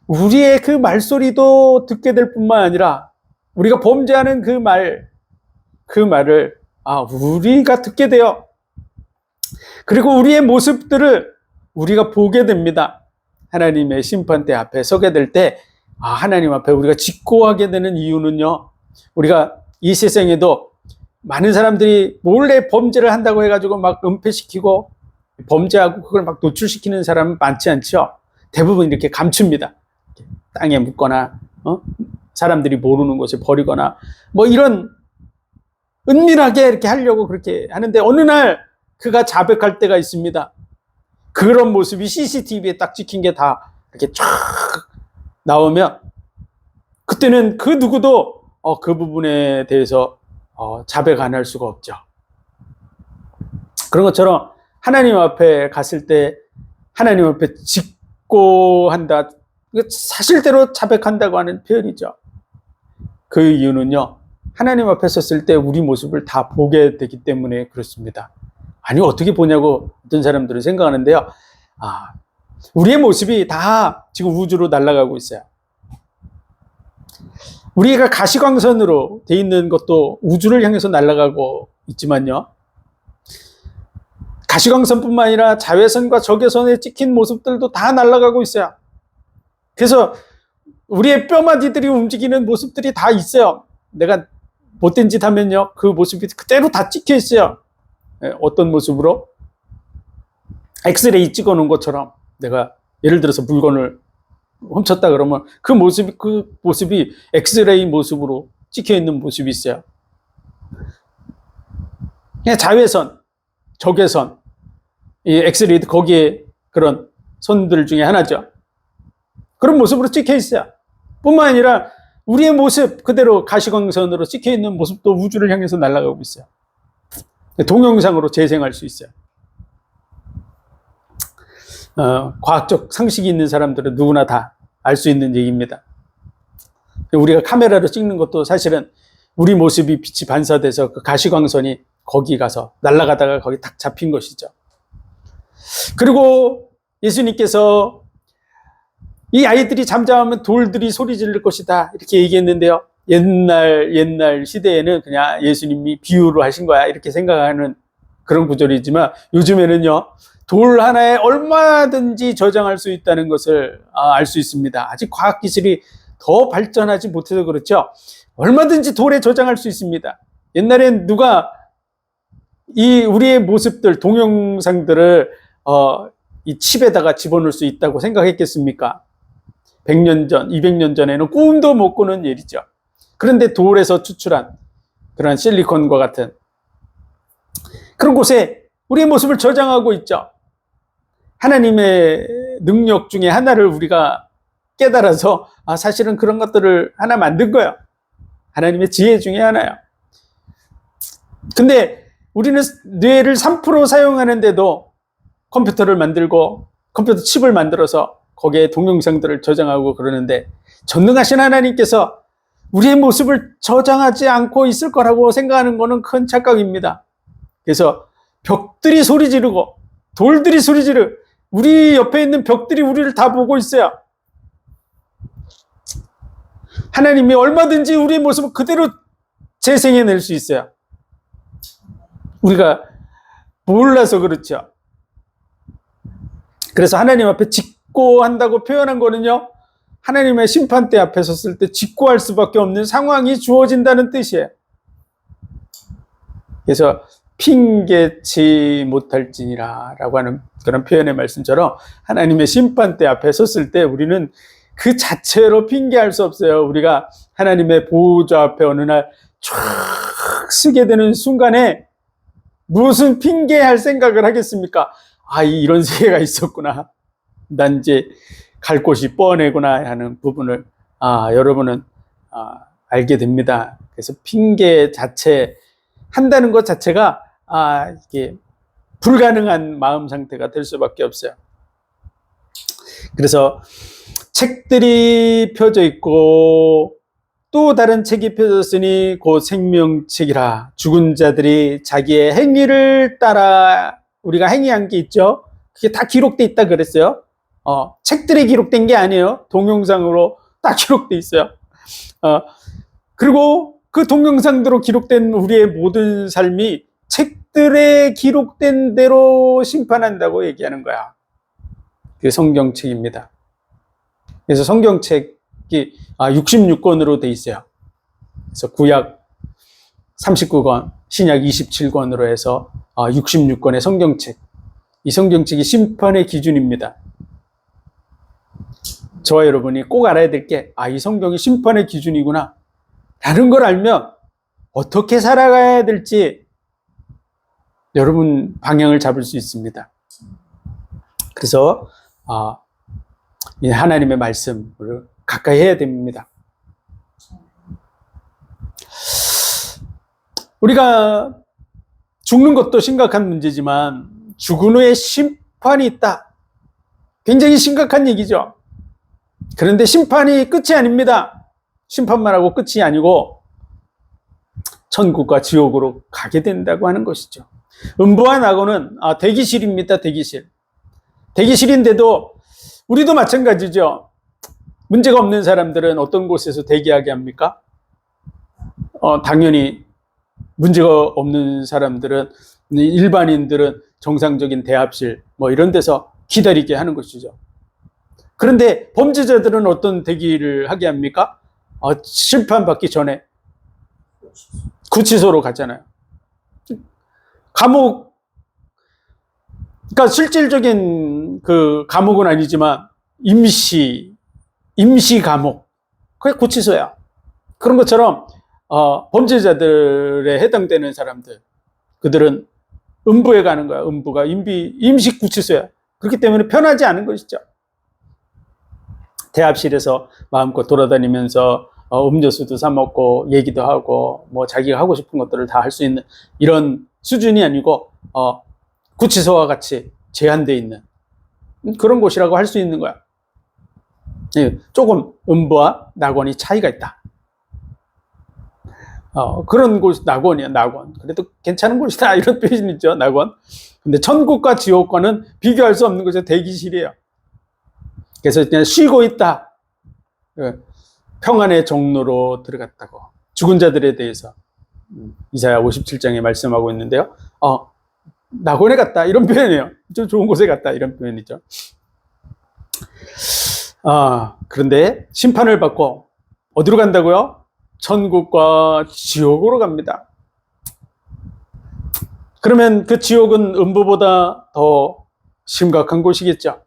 우리의 그 말소리도 듣게 될 뿐만 아니라 우리가 범죄하는 그 말을 우리가 듣게 돼요. 그리고 우리의 모습들을 우리가 보게 됩니다. 하나님의 심판대 앞에 서게 될 때 하나님 앞에 우리가 직고하게 되는 이유는요, 우리가 이 세상에도 많은 사람들이 몰래 범죄를 한다고 해가지고 막 은폐시키고 범죄하고 그걸 막 노출시키는 사람은 많지 않죠. 대부분 이렇게 감춥니다. 땅에 묻거나 사람들이 모르는 곳에 버리거나 뭐 이런 은밀하게 이렇게 하려고 그렇게 하는데, 어느 날 그가 자백할 때가 있습니다. 그런 모습이 CCTV에 딱 찍힌 게 다 이렇게 쫙 나오면 그때는 그 누구도 그 부분에 대해서 자백 안 할 수가 없죠. 그런 것처럼 하나님 앞에 갔을 때 하나님 앞에 짓고 한다. 사실대로 자백한다고 하는 표현이죠. 그 이유는요, 하나님 앞에 섰을 때 우리 모습을 다 보게 되기 때문에 그렇습니다. 아니, 어떻게 보냐고 어떤 사람들은 생각하는데요. 우리의 모습이 다 지금 우주로 날아가고 있어요. 우리가 가시광선으로 돼 있는 것도 우주를 향해서 날아가고 있지만요. 가시광선뿐만 아니라 자외선과 적외선에 찍힌 모습들도 다 날아가고 있어요. 그래서 우리의 뼈마디들이 움직이는 모습들이 다 있어요. 내가 못된 짓 하면요, 그 모습이 그대로 다 찍혀 있어요. 어떤 모습으로? 엑스레이 찍어 놓은 것처럼 내가 예를 들어서 물건을 훔쳤다 그러면 그 모습이 엑스레이 모습으로 찍혀 있는 모습이 있어요. 그냥 자외선, 적외선, 이 엑스레이도 거기에 그런 선들 중에 하나죠. 그런 모습으로 찍혀 있어요. 뿐만 아니라 우리의 모습 그대로 가시광선으로 찍혀 있는 모습도 우주를 향해서 날아가고 있어요. 동영상으로 재생할 수 있어요. 과학적 상식이 있는 사람들은 누구나 다 알 수 있는 얘기입니다. 우리가 카메라로 찍는 것도 사실은 우리 모습이 빛이 반사돼서 그 가시광선이 거기 가서 날아가다가 거기 딱 잡힌 것이죠. 그리고 예수님께서 이 아이들이 잠잠하면 돌들이 소리 지를 것이다 이렇게 얘기했는데요. 옛날 시대에는 그냥 예수님이 비유로 하신 거야 이렇게 생각하는 그런 구절이지만 요즘에는요, 돌 하나에 얼마든지 저장할 수 있다는 것을 알 수 있습니다. 아직 과학기술이 더 발전하지 못해서 그렇죠. 얼마든지 돌에 저장할 수 있습니다. 옛날엔 누가 이 우리의 모습들, 동영상들을 이 칩에다가 집어넣을 수 있다고 생각했겠습니까? 100년 전, 200년 전에는 꿈도 못 꾸는 일이죠. 그런데 돌에서 추출한 그런 실리콘과 같은 그런 곳에 우리의 모습을 저장하고 있죠. 하나님의 능력 중에 하나를 우리가 깨달아서 사실은 그런 것들을 하나 만든 거예요. 하나님의 지혜 중에 하나예요. 근데 우리는 뇌를 3% 사용하는데도 컴퓨터를 만들고 컴퓨터 칩을 만들어서 거기에 동영상들을 저장하고 그러는데 전능하신 하나님께서 우리의 모습을 저장하지 않고 있을 거라고 생각하는 것은 큰 착각입니다. 그래서 벽들이 소리 지르고 돌들이 소리 지르고 우리 옆에 있는 벽들이 우리를 다 보고 있어요. 하나님이 얼마든지 우리의 모습을 그대로 재생해낼 수 있어요. 우리가 몰라서 그렇죠. 그래서 하나님 앞에 직고한다고 표현한 거는요, 하나님의 심판대 앞에 섰을 때 직고할 수밖에 없는 상황이 주어진다는 뜻이에요. 그래서 핑계치 못할지니라 라고 하는 그런 표현의 말씀처럼 하나님의 심판대 앞에 섰을 때 우리는 그 자체로 핑계할 수 없어요. 우리가 하나님의 보호자 앞에 어느 날 촥 쓰게 되는 순간에 무슨 핑계할 생각을 하겠습니까? 이런 세계가 있었구나. 난 이제 갈 곳이 뻔해구나 하는 부분을 여러분은 알게 됩니다. 그래서 핑계 자체 한다는 것 자체가 이게 불가능한 마음 상태가 될 수밖에 없어요. 그래서 책들이 펴져 있고 또 다른 책이 펴졌으니 곧 생명책이라 죽은 자들이 자기의 행위를 따라 우리가 행위한 게 있죠. 그게 다 기록돼 있다 그랬어요. 책들이 기록된 게 아니에요. 동영상으로 딱 기록돼 있어요. 그리고 그 동영상대로 기록된 우리의 모든 삶이 책들에 기록된 대로 심판한다고 얘기하는 거야. 그게 성경책입니다. 그래서 성경책이 66권으로 돼 있어요. 그래서 구약 39권, 신약 27권으로 해서 66권의 성경책. 이 성경책이 심판의 기준입니다. 저와 여러분이 꼭 알아야 될 게, 이 성경이 심판의 기준이구나 라는 걸 알면 어떻게 살아가야 될지 여러분 방향을 잡을 수 있습니다. 그래서 이 하나님의 말씀을 가까이 해야 됩니다. 우리가 죽는 것도 심각한 문제지만 죽은 후에 심판이 있다. 굉장히 심각한 얘기죠. 그런데 심판이 끝이 아닙니다. 심판만 하고 끝이 아니고 천국과 지옥으로 가게 된다고 하는 것이죠. 음부와 낙원은 대기실입니다. 대기실. 대기실인데도 우리도 마찬가지죠. 문제가 없는 사람들은 어떤 곳에서 대기하게 합니까? 당연히 문제가 없는 사람들은, 일반인들은 정상적인 대합실 뭐 이런 데서 기다리게 하는 것이죠. 그런데 범죄자들은 어떤 대기를 하게 합니까? 심판받기 전에 구치소로 가잖아요. 감옥, 그러니까 실질적인 그 감옥은 아니지만 임시 감옥, 그게 구치소야. 그런 것처럼 범죄자들에 해당되는 사람들, 그들은 음부에 가는 거야. 음부가 임시 구치소야. 그렇기 때문에 편하지 않은 것이죠. 대합실에서 마음껏 돌아다니면서 음료수도 사 먹고 얘기도 하고 뭐 자기가 하고 싶은 것들을 다 할 수 있는 이런 수준이 아니고 구치소와 같이 제한되어 있는 그런 곳이라고 할 수 있는 거야. 조금 음부와 낙원이 차이가 있다. 그런 곳이 낙원이야, 낙원. 그래도 괜찮은 곳이다, 이런 표현이죠, 낙원. 근데 천국과 지옥과는 비교할 수 없는 것이 대기실이에요. 그래서 그냥 쉬고 있다. 평안의 종로로 들어갔다고. 죽은 자들에 대해서 이사야 57장에 말씀하고 있는데요. 낙원에 갔다, 이런 표현이에요. 좀 좋은 곳에 갔다, 이런 표현이죠. 그런데 심판을 받고 어디로 간다고요? 천국과 지옥으로 갑니다. 그러면 그 지옥은 음부보다 더 심각한 곳이겠죠.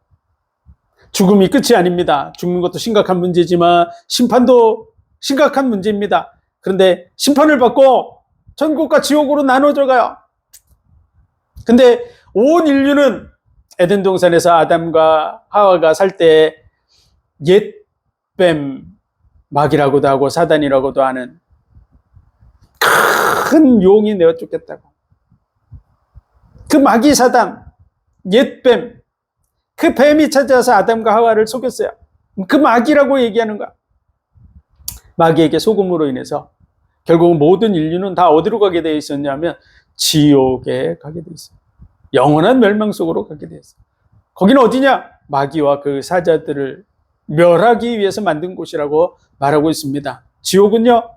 죽음이 끝이 아닙니다. 죽는 것도 심각한 문제지만 심판도 심각한 문제입니다. 그런데 심판을 받고 천국과 지옥으로 나눠져 가요. 근데 온 인류는 에덴 동산에서 아담과 하와가 살 때 옛뱀, 마귀라고도 하고 사단이라고도 하는 큰 용이 내어 쫓겼다고. 그 마귀 사단, 옛뱀, 그 뱀이 찾아와서 아담과 하와를 속였어요. 그 마귀라고 얘기하는 거야. 마귀에게 속음으로 인해서 결국은 모든 인류는 다 어디로 가게 되어 있었냐면 지옥에 가게 되어 있어요. 영원한 멸망 속으로 가게 되어 있어요. 거기는 어디냐? 마귀와 그 사자들을 멸하기 위해서 만든 곳이라고 말하고 있습니다. 지옥은요,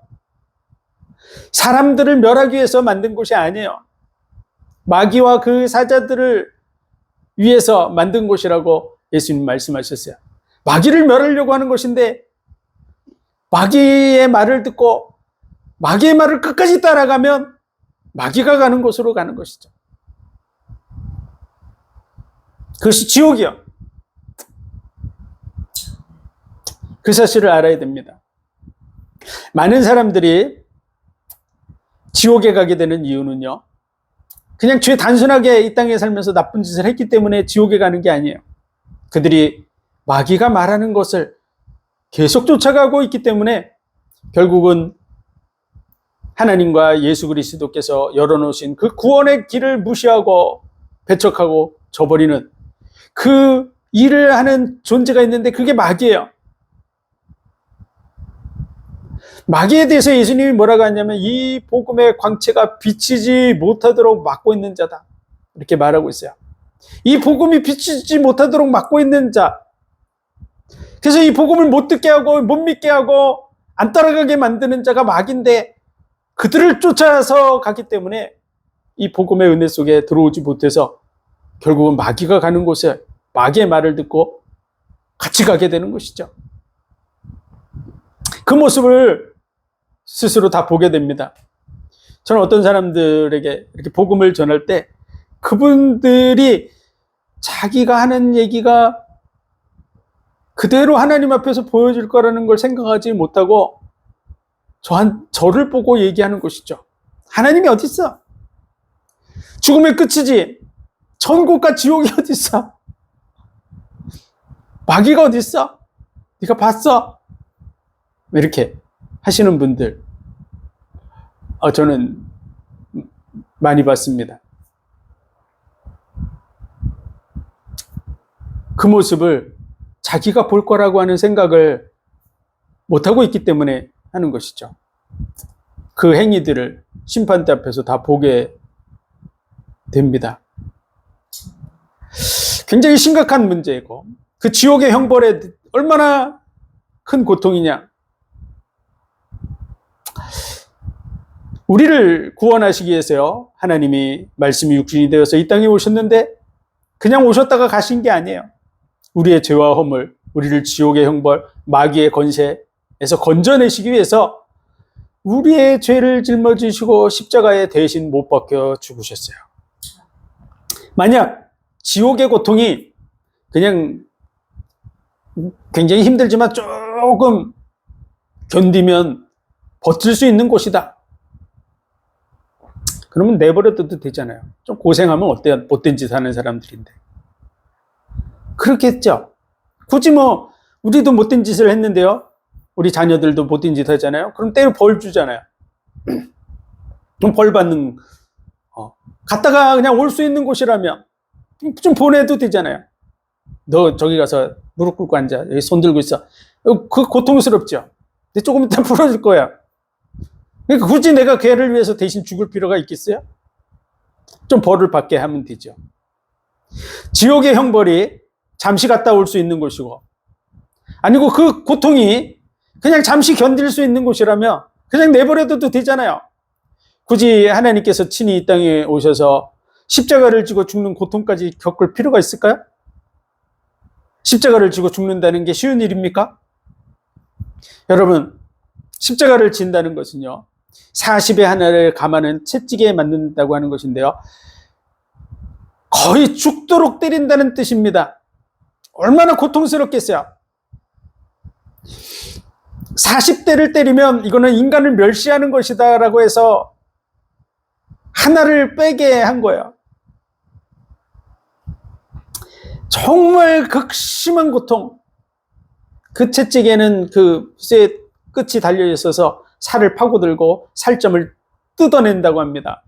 사람들을 멸하기 위해서 만든 곳이 아니에요. 마귀와 그 사자들을 위해서 만든 곳이라고 예수님 말씀하셨어요. 마귀를 멸하려고 하는 것인데 마귀의 말을 듣고 마귀의 말을 끝까지 따라가면 마귀가 가는 곳으로 가는 것이죠. 그것이 지옥이요. 그 사실을 알아야 됩니다. 많은 사람들이 지옥에 가게 되는 이유는요, 그냥 단순하게 이 땅에 살면서 나쁜 짓을 했기 때문에 지옥에 가는 게 아니에요. 그들이 마귀가 말하는 것을 계속 쫓아가고 있기 때문에 결국은 하나님과 예수 그리스도께서 열어놓으신 그 구원의 길을 무시하고 배척하고 저버리는 그 일을 하는 존재가 있는데 그게 마귀예요. 마귀에 대해서 예수님이 뭐라고 하냐면 이 복음의 광채가 비치지 못하도록 막고 있는 자다, 이렇게 말하고 있어요. 이 복음이 비치지 못하도록 막고 있는 자, 그래서 이 복음을 못 듣게 하고 못 믿게 하고 안 따라가게 만드는 자가 마귀인데 그들을 쫓아서 가기 때문에 이 복음의 은혜 속에 들어오지 못해서 결국은 마귀가 가는 곳에 마귀의 말을 듣고 같이 가게 되는 것이죠. 그 모습을 스스로 다 보게 됩니다. 저는 어떤 사람들에게 이렇게 복음을 전할 때 그분들이 자기가 하는 얘기가 그대로 하나님 앞에서 보여질 거라는 걸 생각하지 못하고 저를 보고 얘기하는 것이죠. 하나님이 어디 있어? 죽음의 끝이지. 천국과 지옥이 어디 있어? 마귀가 어디 있어? 네가 봤어? 이렇게 하시는 분들 저는 많이 봤습니다. 그 모습을 자기가 볼 거라고 하는 생각을 못하고 있기 때문에 하는 것이죠. 그 행위들을 심판대 앞에서 다 보게 됩니다. 굉장히 심각한 문제이고, 그 지옥의 형벌에 얼마나 큰 고통이냐. 우리를 구원하시기 위해서요, 하나님이 말씀이 육신이 되어서 이 땅에 오셨는데 그냥 오셨다가 가신 게 아니에요. 우리의 죄와 허물, 우리를 지옥의 형벌, 마귀의 권세에서 건져내시기 위해서 우리의 죄를 짊어지시고 십자가에 대신 못 박혀 죽으셨어요. 만약 지옥의 고통이 그냥 굉장히 힘들지만 조금 견디면 버틸 수 있는 곳이다, 그러면 내버려둬도 되잖아요. 좀 고생하면 어때요? 못된 짓 하는 사람들인데. 그렇겠죠. 굳이 뭐 우리도 못된 짓을 했는데요, 우리 자녀들도 못된 짓 하잖아요. 그럼 때로 벌 주잖아요. 좀 벌 받는, 갔다가 그냥 올 수 있는 곳이라면 좀 보내도 되잖아요. 너 저기 가서 무릎 꿇고 앉아, 여기 손 들고 있어. 그 고통스럽죠. 근데 조금 이따 풀어줄 거야. 그러니까 굳이 내가 걔를 위해서 대신 죽을 필요가 있겠어요? 좀 벌을 받게 하면 되죠. 지옥의 형벌이 잠시 갔다 올 수 있는 곳이고, 아니고 그 고통이 그냥 잠시 견딜 수 있는 곳이라면 그냥 내버려둬도 되잖아요. 굳이 하나님께서 친히 이 땅에 오셔서 십자가를 지고 죽는 고통까지 겪을 필요가 있을까요? 십자가를 지고 죽는다는 게 쉬운 일입니까? 여러분, 십자가를 진다는 것은요, 40의 하나를 감하는 채찍에 맞는다고 하는 것인데요, 거의 죽도록 때린다는 뜻입니다. 얼마나 고통스럽겠어요. 40대를 때리면 이거는 인간을 멸시하는 것이다 라고 해서 하나를 빼게 한 거예요. 정말 극심한 고통. 그 채찍에는 그 쇠 끝이 달려 있어서 살을 파고들고 살점을 뜯어낸다고 합니다.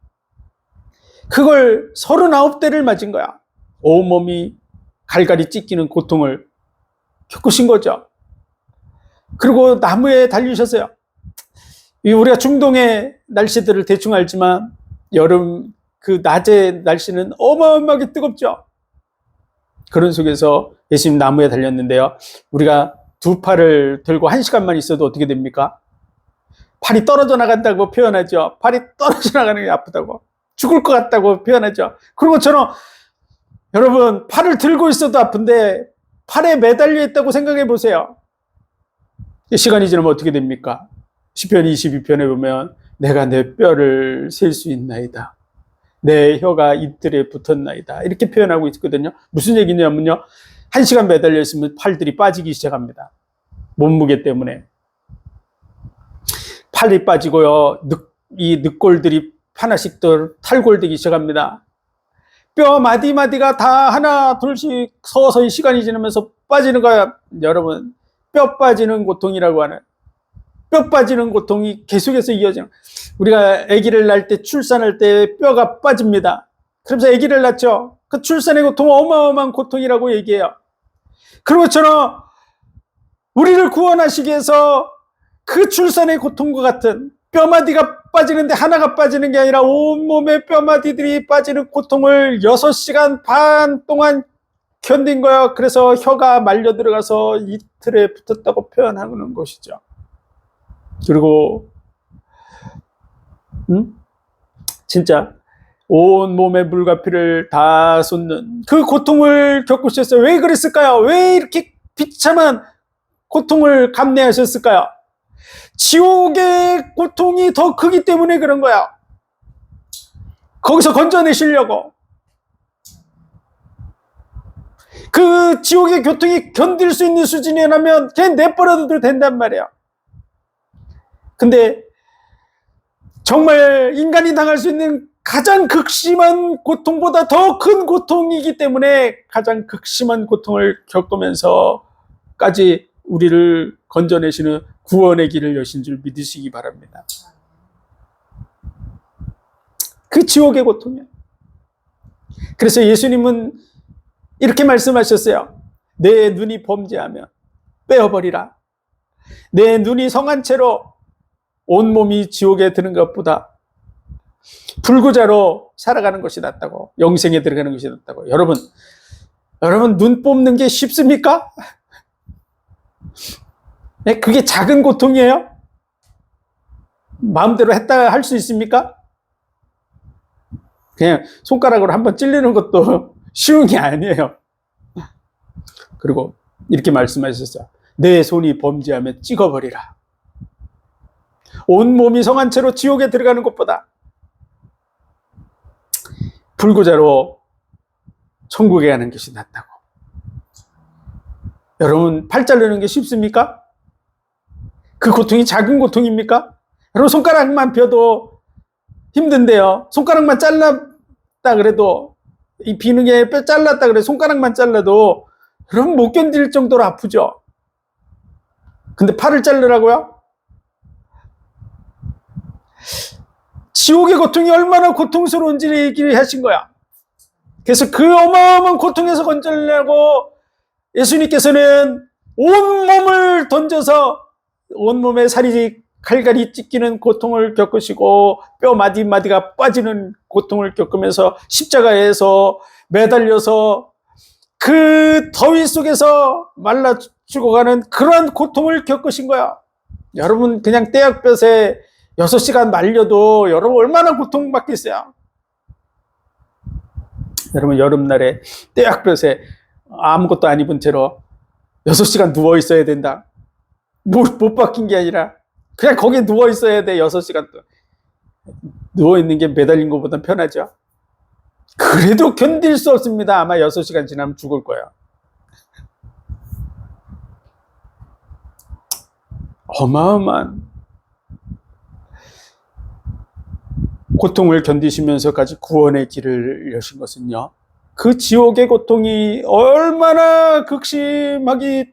그걸 39대를 맞은 거야. 온몸이 갈갈이 찢기는 고통을 겪으신 거죠. 그리고 나무에 달리셨어요. 우리가 중동의 날씨들을 대충 알지만 여름 그 낮의 날씨는 어마어마하게 뜨겁죠. 그런 속에서 예수님 나무에 달렸는데요, 우리가 두 팔을 들고 1시간만 있어도 어떻게 됩니까? 팔이 떨어져 나간다고 표현하죠. 팔이 떨어져 나가는 게 아프다고, 죽을 것 같다고 표현하죠. 그런 것처럼 여러분, 팔을 들고 있어도 아픈데 팔에 매달려 있다고 생각해 보세요. 시간이 지나면 어떻게 됩니까? 시편 22편에 보면 내가 내 뼈를 셀 수 있나이다, 내 혀가 이틀에 붙었나이다, 이렇게 표현하고 있거든요. 무슨 얘기냐면요, 1시간 매달려 있으면 팔들이 빠지기 시작합니다. 몸무게 때문에 팔이 빠지고요, 이 늑골들이 하나씩 더 탈골되기 시작합니다. 뼈 마디마디가 다 하나 둘씩 서서히 시간이 지나면서 빠지는 거야. 여러분, 뼈 빠지는 고통이라고 하는, 뼈 빠지는 고통이 계속해서 이어지는, 우리가 아기를 낳을 때, 출산할 때 뼈가 빠집니다. 그러면서 아기를 낳죠. 그 출산의 고통은 어마어마한 고통이라고 얘기해요. 그런 것처럼 우리를 구원하시기 위해서 그 출산의 고통과 같은, 뼈마디가 빠지는데 하나가 빠지는 게 아니라 온몸의 뼈마디들이 빠지는 고통을 6시간 반 동안 견딘 거예요. 그래서 혀가 말려 들어가서 이틀에 붙었다고 표현하는 것이죠. 그리고 진짜 온몸의 물과 피를 다 쏟는 그 고통을 겪으셨어요. 왜 그랬을까요? 왜 이렇게 비참한 고통을 감내하셨을까요? 지옥의 고통이 더 크기 때문에 그런 거야. 거기서 건져내시려고. 그 지옥의 고통이 견딜 수 있는 수준이라면 그냥 내버려둬도 된단 말이야. 근데 정말 인간이 당할 수 있는 가장 극심한 고통보다 더 큰 고통이기 때문에 가장 극심한 고통을 겪으면서까지 우리를 건져내시는 구원의 길을 여신 줄 믿으시기 바랍니다. 그 지옥의 고통이야. 그래서 예수님은 이렇게 말씀하셨어요. 내 눈이 범죄하면 빼어버리라. 내 눈이 성한 채로 온몸이 지옥에 드는 것보다 불구자로 살아가는 것이 낫다고, 영생에 들어가는 것이 낫다고. 여러분 눈 뽑는 게 쉽습니까? 네, 그게 작은 고통이에요? 마음대로 했다 할 수 있습니까? 그냥 손가락으로 한번 찔리는 것도 쉬운 게 아니에요. 그리고 이렇게 말씀하셨어요. 내 손이 범죄하면 찍어버리라. 온몸이 성한 채로 지옥에 들어가는 것보다 불구자로 천국에 가는 것이 낫다고. 여러분, 팔 자르는 게 쉽습니까? 그 고통이 작은 고통입니까? 여러분, 손가락만 펴도 힘든데요. 손가락만 잘랐다 그래도, 이 비능에 뼈 잘랐다 그래 손가락만 잘라도 여러분 못 견딜 정도로 아프죠. 근데 팔을 자르라고요? 지옥의 고통이 얼마나 고통스러운지를 얘기를 하신 거야. 그래서 그 어마어마한 고통에서 건져내려고 예수님께서는 온몸을 던져서 온몸에 살이 갈갈이 찢기는 고통을 겪으시고 뼈 마디마디가 빠지는 고통을 겪으면서 십자가에서 매달려서 그 더위 속에서 말라 죽어가는 그러한 고통을 겪으신 거야. 여러분, 그냥 떼약볕에 6시간 말려도 여러분 얼마나 고통받겠어요. 여러분, 여름날에 떼약볕에 아무것도 안 입은 채로 6시간 누워 있어야 된다. 못 바뀐 게 아니라 그냥 거기에 누워 있어야 돼. 6시간 동안. 누워 있는 게 매달린 것보다 편하죠. 그래도 견딜 수 없습니다. 아마 6시간 지나면 죽을 거예요. 어마어마한 고통을 견디시면서까지 구원의 길을 여신 것은요, 그 지옥의 고통이 얼마나 극심하긴지를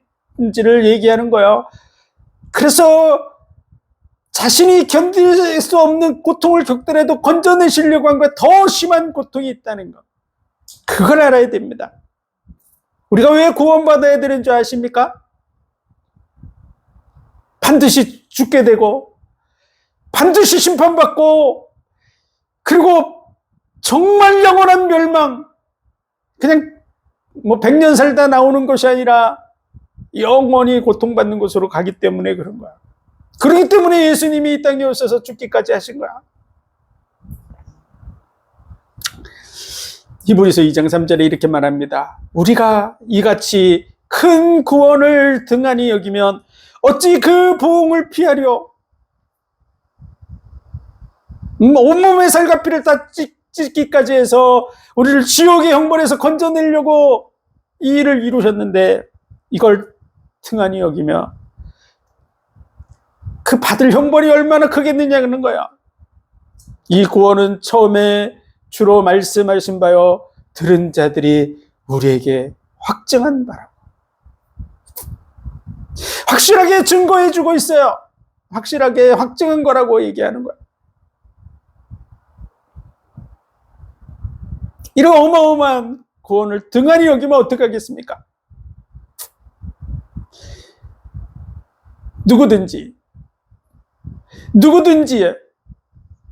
얘기하는 거예요. 그래서 자신이 견딜 수 없는 고통을 겪더라도 건져내시려고 한 것에 더 심한 고통이 있다는 것, 그걸 알아야 됩니다. 우리가 왜 구원받아야 되는 줄 아십니까? 반드시 죽게 되고 반드시 심판받고, 그리고 정말 영원한 멸망, 그냥 100년 살다 나오는 것이 아니라 영원히 고통받는 곳으로 가기 때문에 그런 거야. 그렇기 때문에 예수님이 이 땅에 오셔서 죽기까지 하신 거야. 히브리서 2장 3절에 이렇게 말합니다. 우리가 이같이 큰 구원을 등한히 여기면 어찌 그 보응을 피하려? 온몸의 살과 피를 다 찢기까지 해서 우리를 지옥의 형벌에서 건져내려고 이 일을 이루셨는데 이걸 등한히 여기며 그 받을 형벌이 얼마나 크겠느냐는 거야. 이 구원은 처음에 주로 말씀하신 바요 들은 자들이 우리에게 확증한 바라고. 확실하게 증거해 주고 있어요. 확실하게 확증한 거라고 얘기하는 거야. 이런 어마어마한 구원을 등한히 여기면 어떡하겠습니까? 누구든지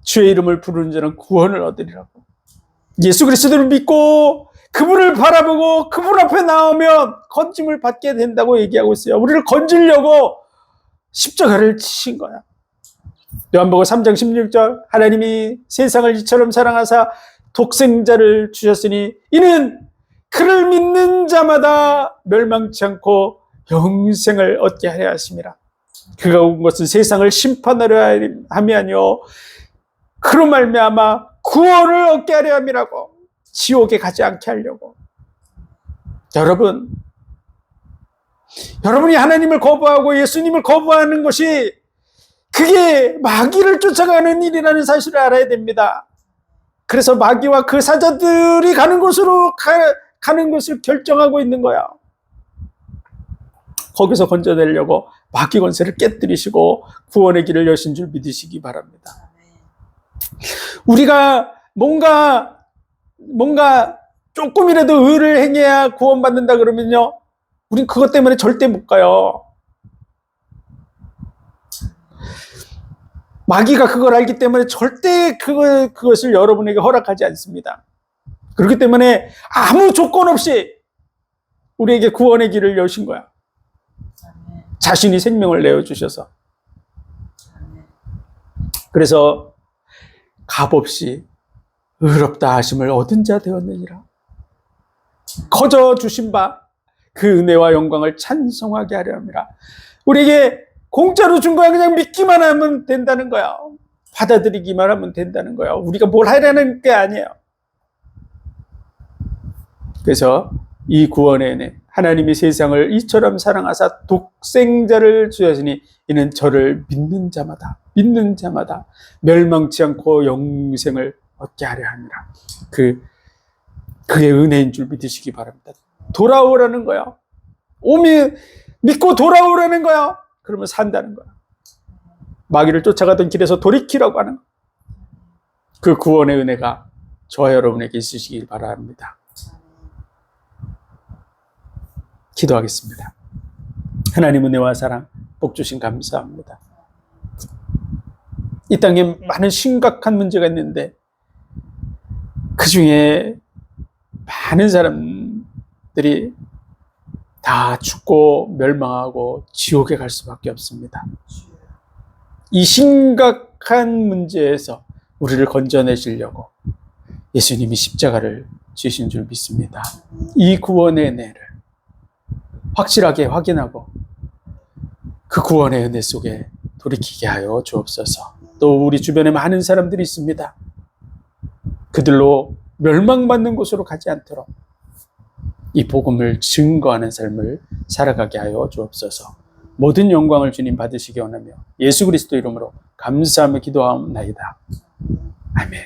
주의 이름을 부르는 자는 구원을 얻으리라고. 예수 그리스도를 믿고 그분을 바라보고 그분 앞에 나오면 건짐을 받게 된다고 얘기하고 있어요. 우리를 건지려고 십자가를 치신 거야. 요한복음 3장 16절, 하나님이 세상을 이처럼 사랑하사 독생자를 주셨으니 이는 그를 믿는 자마다 멸망치 않고 영생을 얻게 하려 하심이라. 그가 온 것은 세상을 심판하려 함이 아니요 그로 말미암아 구원을 얻게 하려 함이라고. 지옥에 가지 않게 하려고. 여러분이 하나님을 거부하고 예수님을 거부하는 것이 그게 마귀를 쫓아가는 일이라는 사실을 알아야 됩니다. 그래서 마귀와 그 사자들이 가는 곳으로 가는 것을 결정하고 있는 거야. 거기서 건져내려고 마귀 권세를 깨뜨리시고 구원의 길을 여신 줄 믿으시기 바랍니다. 우리가 뭔가 조금이라도 의를 행해야 구원받는다 그러면요, 우린 그것 때문에 절대 못 가요. 마귀가 그걸 알기 때문에 절대 그것을 여러분에게 허락하지 않습니다. 그렇기 때문에 아무 조건 없이 우리에게 구원의 길을 여신 거야. 자신이 생명을 내어주셔서. 그래서 값없이 의롭다 하심을 얻은 자 되었느니라. 거저 주신 바 그 은혜와 영광을 찬송하게 하려 함이라. 우리에게 공짜로 준 거야. 그냥 믿기만 하면 된다는 거야. 받아들이기만 하면 된다는 거야. 우리가 뭘 하려는 게 아니에요. 그래서 이 구원의 은혜, 하나님이 세상을 이처럼 사랑하사 독생자를 주셨으니 이는 저를 믿는 자마다 멸망치 않고 영생을 얻게 하려 함이라. 그의 은혜인 줄 믿으시기 바랍니다. 돌아오라는 거야. 믿고 돌아오라는 거야. 그러면 산다는 거야. 마귀를 쫓아가던 길에서 돌이키라고 하는 거야. 그 구원의 은혜가 저와 여러분에게 있으시길 바랍니다. 기도하겠습니다. 하나님 은혜와 사랑, 복 주신 감사합니다. 이 땅에 많은 심각한 문제가 있는데 그 중에 많은 사람들이 다 죽고 멸망하고 지옥에 갈 수밖에 없습니다. 이 심각한 문제에서 우리를 건져내시려고 예수님이 십자가를 지신 줄 믿습니다. 이 구원의 은혜를 확실하게 확인하고 그 구원의 은혜 속에 돌이키게 하여 주옵소서. 또 우리 주변에 많은 사람들이 있습니다. 그들로 멸망받는 곳으로 가지 않도록 이 복음을 증거하는 삶을 살아가게 하여 주옵소서. 모든 영광을 주님 받으시기 원하며 예수 그리스도 이름으로 감사하며 기도하옵나이다. 아멘.